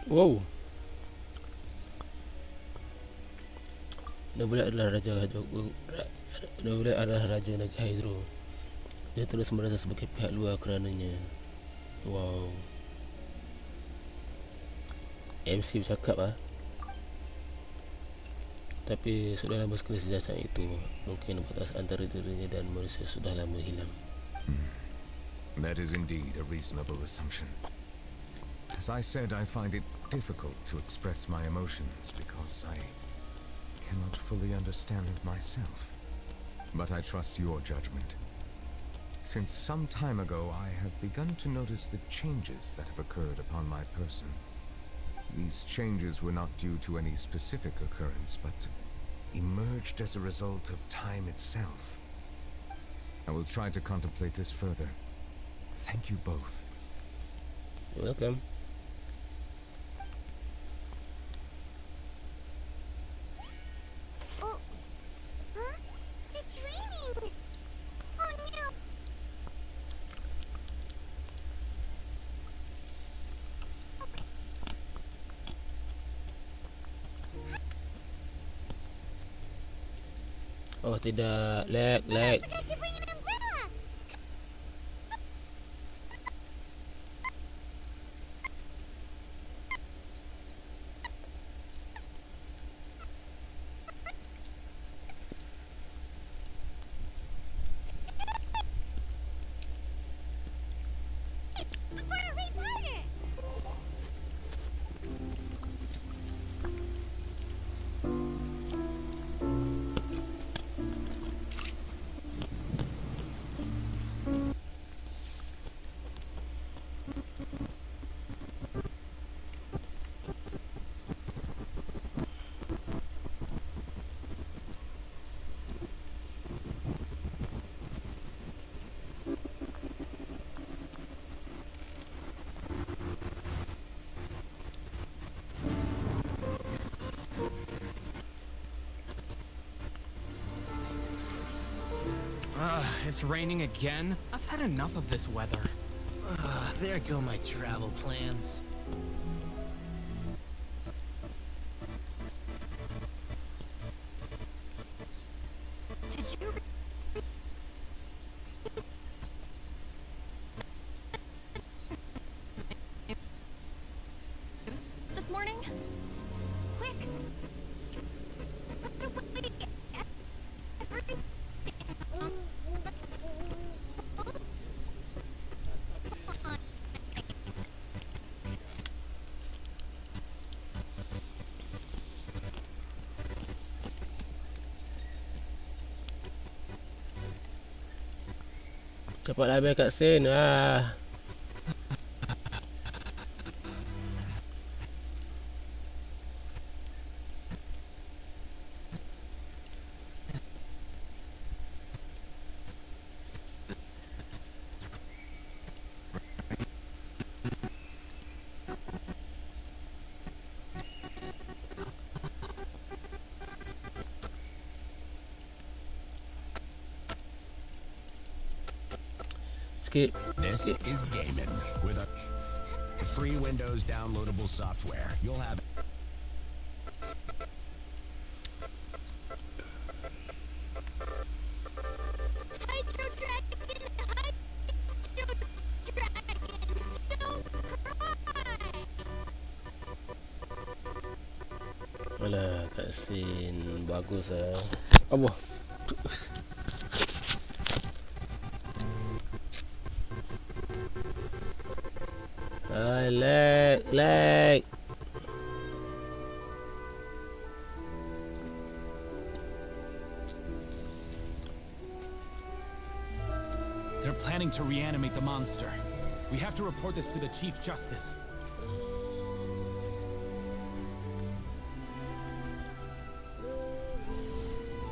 Wow. Neuvillette adalah Neuvillette adalah Raja Negeri Hydro. Dia terus merasa sebagai pihak luar kerananya. Wow. MC bercakap lah. Tapi sudah lama sekali sejak itu. Mungkin batas antara dirinya dan manusia sudah lama hilang. That is indeed a reasonable assumption. As I said, I find it difficult to express my emotions because I cannot fully understand myself. But I trust your judgment. Since some time ago, I have begun to notice the changes that have occurred upon my person. These changes were not due to any specific occurrence, but emerged as a result of time itself. I will try to contemplate this further. Thank you both. You're welcome. Oh, huh? It's raining. Oh no. Oh tidak, lag. I forgot to bring an umbrella. Before it rains harder. It's raining again? I've had enough of this weather. There go my travel plans. Did you this morning? Quick! Cepatlah ambil kat sen. Skip. This is Gaming with a free Windows downloadable software. You'll have Hydro Dragon, don't cry. Alah, kat scene bagus lah. Allah. Lag. They're planning to reanimate the monster. We have to report this to the Chief Justice.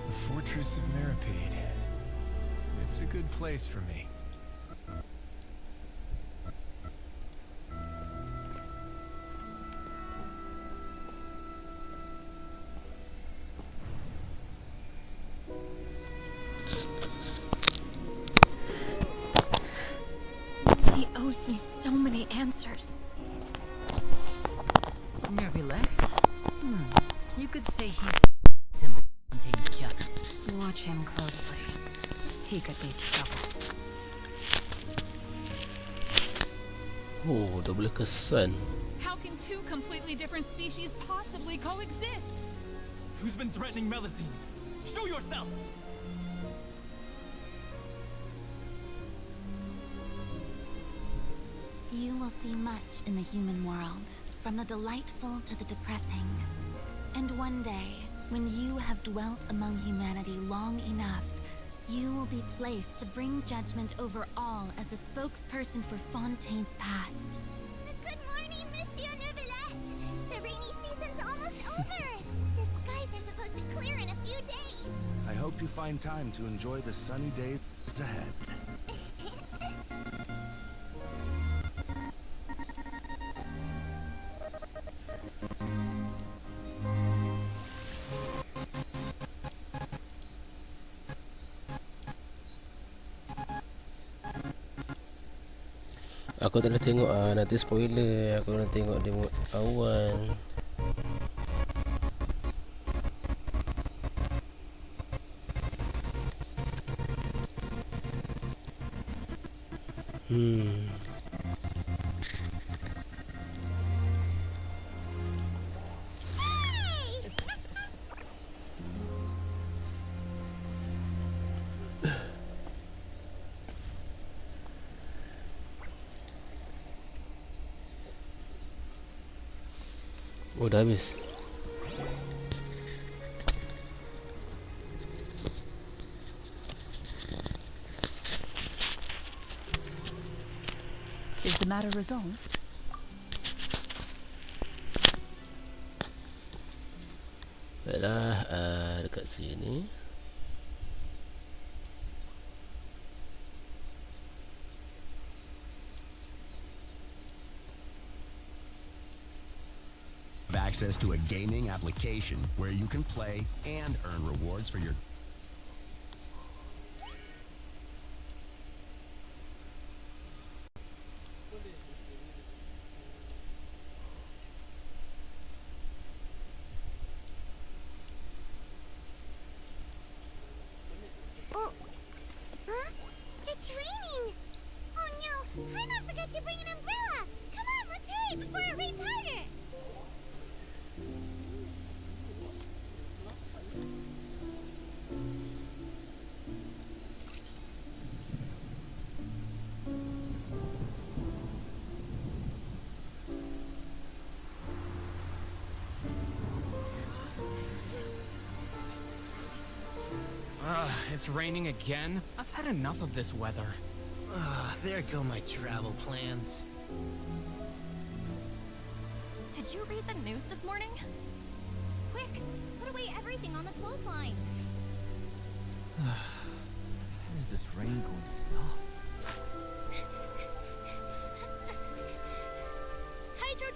The Fortress of Maripede. It's a good place for me. He owes me so many answers. Neuvillette? You could say he's the symbol of contains justice. Watch him closely. He could be trouble. Oh, dah boleh kesan. How can two completely different species possibly coexist? Who's been threatening Melusines? Show yourself! You will see much in the human world, from the delightful to the depressing. And one day, when you have dwelt among humanity long enough, you will be placed to bring judgment over all as a spokesperson for Fontaine's past. Good morning, Monsieur Neuvillette. The rainy season's almost over. The skies are supposed to clear in a few days. I hope you find time to enjoy the sunny days ahead. Aku tak nak tengok nanti spoiler. Aku nak tengok demo awal. Oh, dah habis. Is the matter resolved? Baiklah, dekat sini. access to a gaming application where you can play and earn rewards for your It's raining! Oh no! Aiman forgot to bring an umbrella! Come on, let's hurry before it rains harder! It's raining again? I've had enough of this weather. There go my travel plans. Did you read the news this morning? Quick, put away everything on the clothesline. When is this rain going to stop? Hydro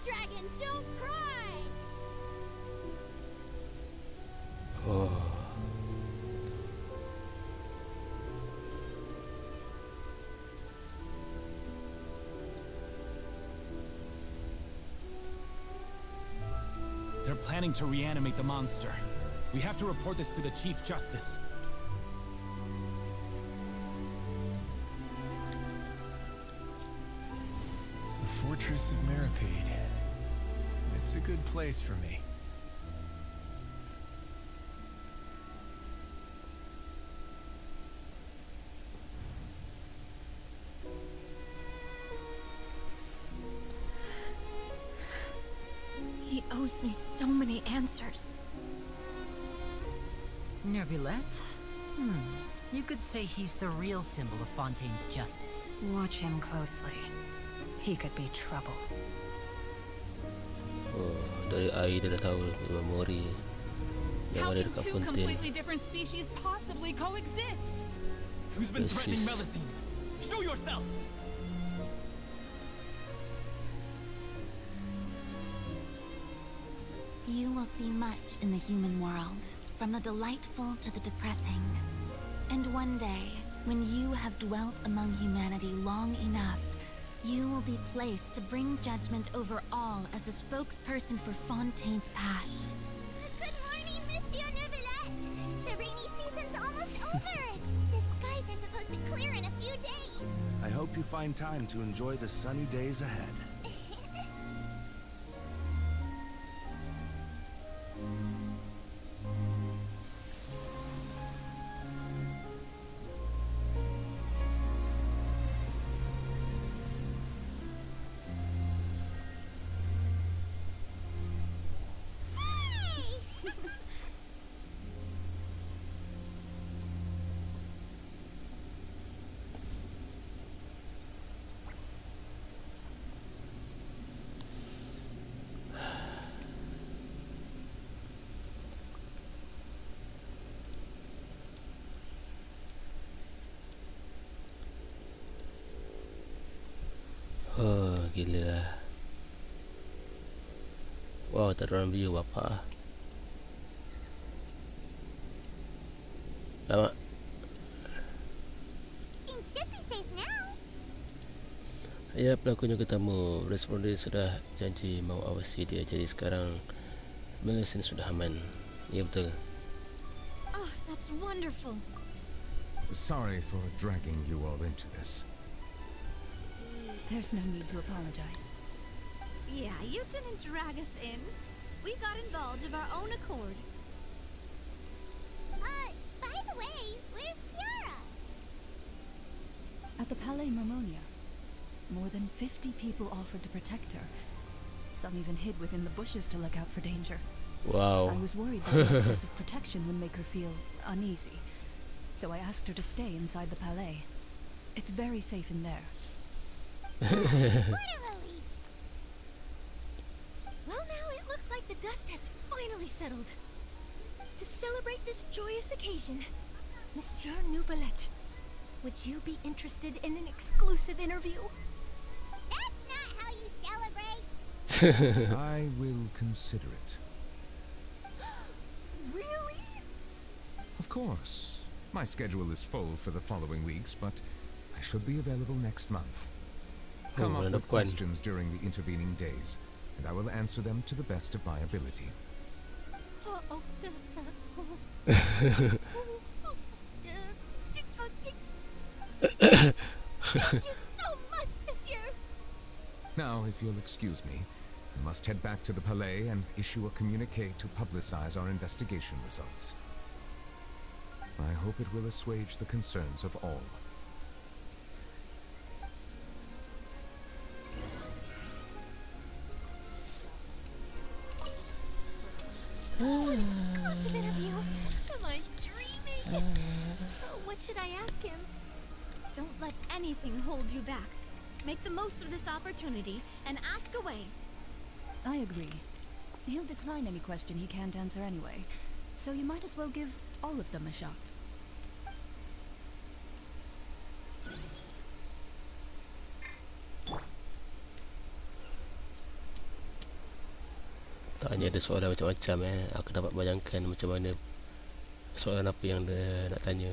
Dragon, don't cry! Oh. planning to reanimate the monster. We have to report this to the Chief Justice. The Fortress of Maripede. It's a good place for me. He owes me so many answers. Neuvillette? You could say he's the real symbol of Fontaine's justice. Watch him closely. He could be trouble. Oh, dari air dia dah tahu memori yang How ada can dekat two Fontaine. completely different species possibly coexist? Who's been threatening Rasis. Melusines? Show yourself! You will see much in the human world, from the delightful to the depressing. And one day, when you have dwelt among humanity long enough, you will be placed to bring judgment over all as a spokesperson for Fontaine's past. Good morning, Monsieur Neuvillette. The rainy season's almost over. The skies are supposed to clear in a few days. I hope you find time to enjoy the sunny days ahead. Oh, gila lah. Wow, tak ada orang view apa. Lama. Things should be safe now. Ya, pelakunya ketemu. Responden sudah janji mau awasi dia. Jadi sekarang Melusine sudah aman. Ya, betul. Oh, that's wonderful. Sorry for dragging you all into this. There's no need to apologize. Yeah, you didn't drag us in. We got involved of our own accord. By the way, where's Kiara? At the Palais Mermonia, more than 50 people offered to protect her. Some even hid within the bushes to look out for danger. Wow. I was worried that the excessive protection would make her feel uneasy. So I asked her to stay inside the Palais. It's very safe in there. What a relief. Well, now it looks like the dust has finally settled. To celebrate this joyous occasion, Monsieur Neuvillette, would you be interested in an exclusive interview? That's not how you celebrate. I will consider it. Really? Of course. My schedule is full for the following weeks, but I should be available next month. Come up with questions during the intervening days, and I will answer them to the best of my ability. Thank you so much, Monsieur. Now, if you'll excuse me, I must head back to the Palais and issue a communique to publicize our investigation results. I hope it will assuage the concerns of all. Oh, an exclusive interview. Am I dreaming? Oh, what should I ask him? Don't let anything hold you back. Make the most of this opportunity and ask away. I agree. He'll decline any question he can't answer anyway, so you might as well give all of them a shot. Tanya ada soalan macam-macam Aku dapat bayangkan macam mana soalan apa yang dia nak tanya.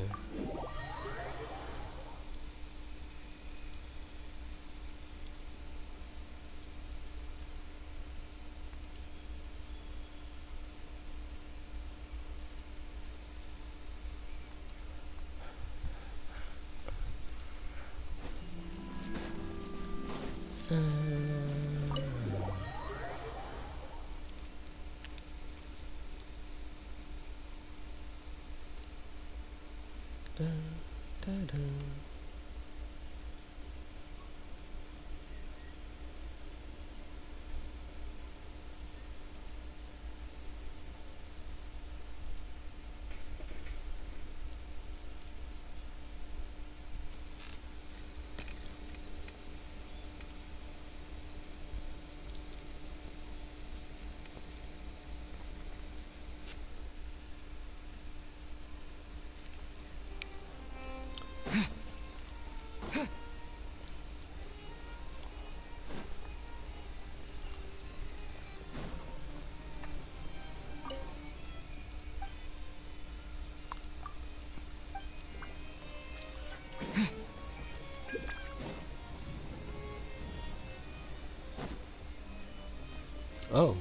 Oh,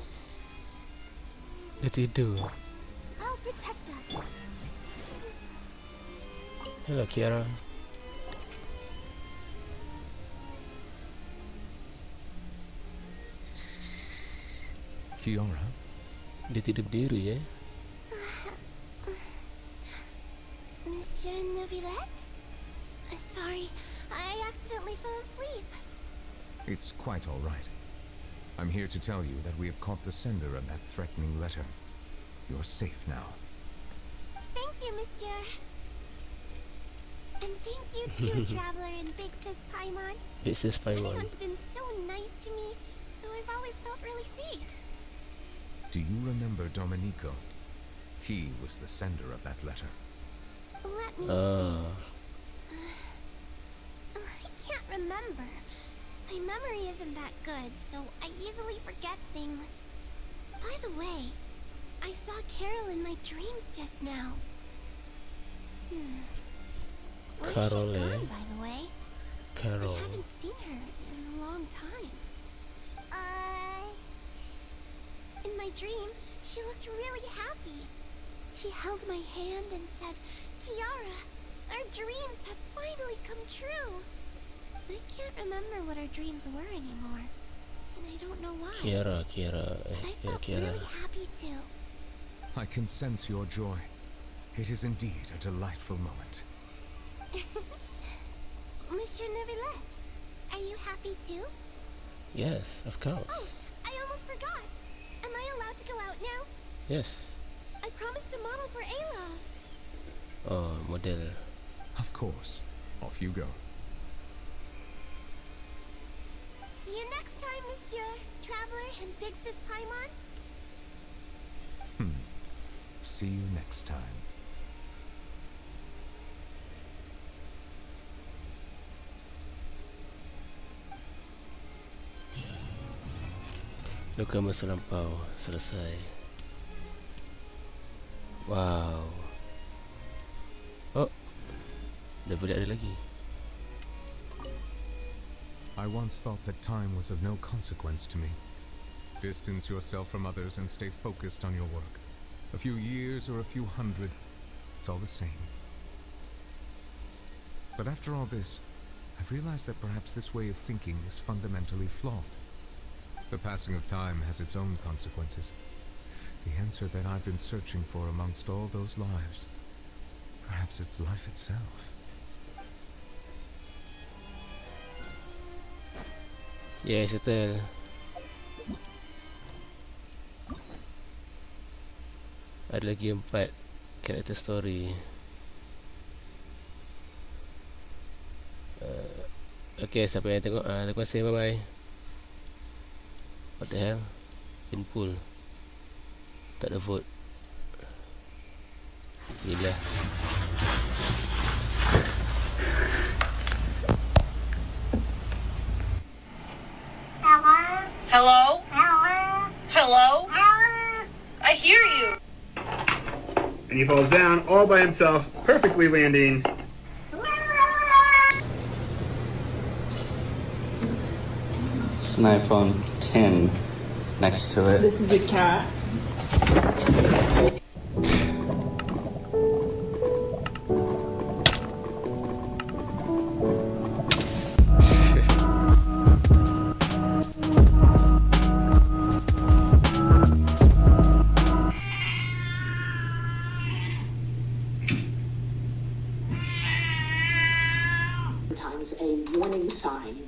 dia tidur. I'll protect us. Hello, Kiara. Kiara? Dia tidur berdiri, eh? Monsieur Neuvillette? Sorry, I accidentally fell asleep. It's quite all right. I'm here to tell you that we have caught the sender of that threatening letter. You're safe now. Thank you, monsieur. And thank you too, Traveler and Big Sis Paimon. Big Sis Paimon. Everyone's been so nice to me, so I've always felt really safe. Do you remember Domenico? He was the sender of that letter. Let me think. I can't remember. My memory isn't that good, so I easily forget things. By the way, I saw Carol in my dreams just now. Where's she Carol, gone, by the way? Carol. I haven't seen her in a long time. In my dream, she looked really happy. She held my hand and said, "Kiara, our dreams have finally come true." I can't remember what our dreams were anymore, and I don't know why. Kiara. But I felt really happy too. I can sense your joy. It is indeed a delightful moment. Monsieur Neuvillette, are you happy too? Yes, of course. Oh, I almost forgot. Am I allowed to go out now? Yes. I promised to model for Alov. Oh, model. Of course. Off you go. See you next time, Monsieur, Traveler, and Big Sis Paimon. See you next time. Luka masa lampau selesai. Wow. Oh, dah boleh ada lagi. I once thought that time was of no consequence to me. Distance yourself from others and stay focused on your work. A few years or a few hundred, it's all the same. But after all this, I've realized that perhaps this way of thinking is fundamentally flawed. The passing of time has its own consequences. The answer that I've been searching for amongst all those lives, perhaps it's life itself. Yeah, settle. Ada lagi 4 character story. Okay, siapa yang tengok, terima kasih, bye bye. What the hell? Inpul. Tak ada vote. Gila. Hello? Hello? I hear you. And he falls down all by himself, perfectly landing. It's an iPhone 10 next to it. This is a cat. becomes a warning sign.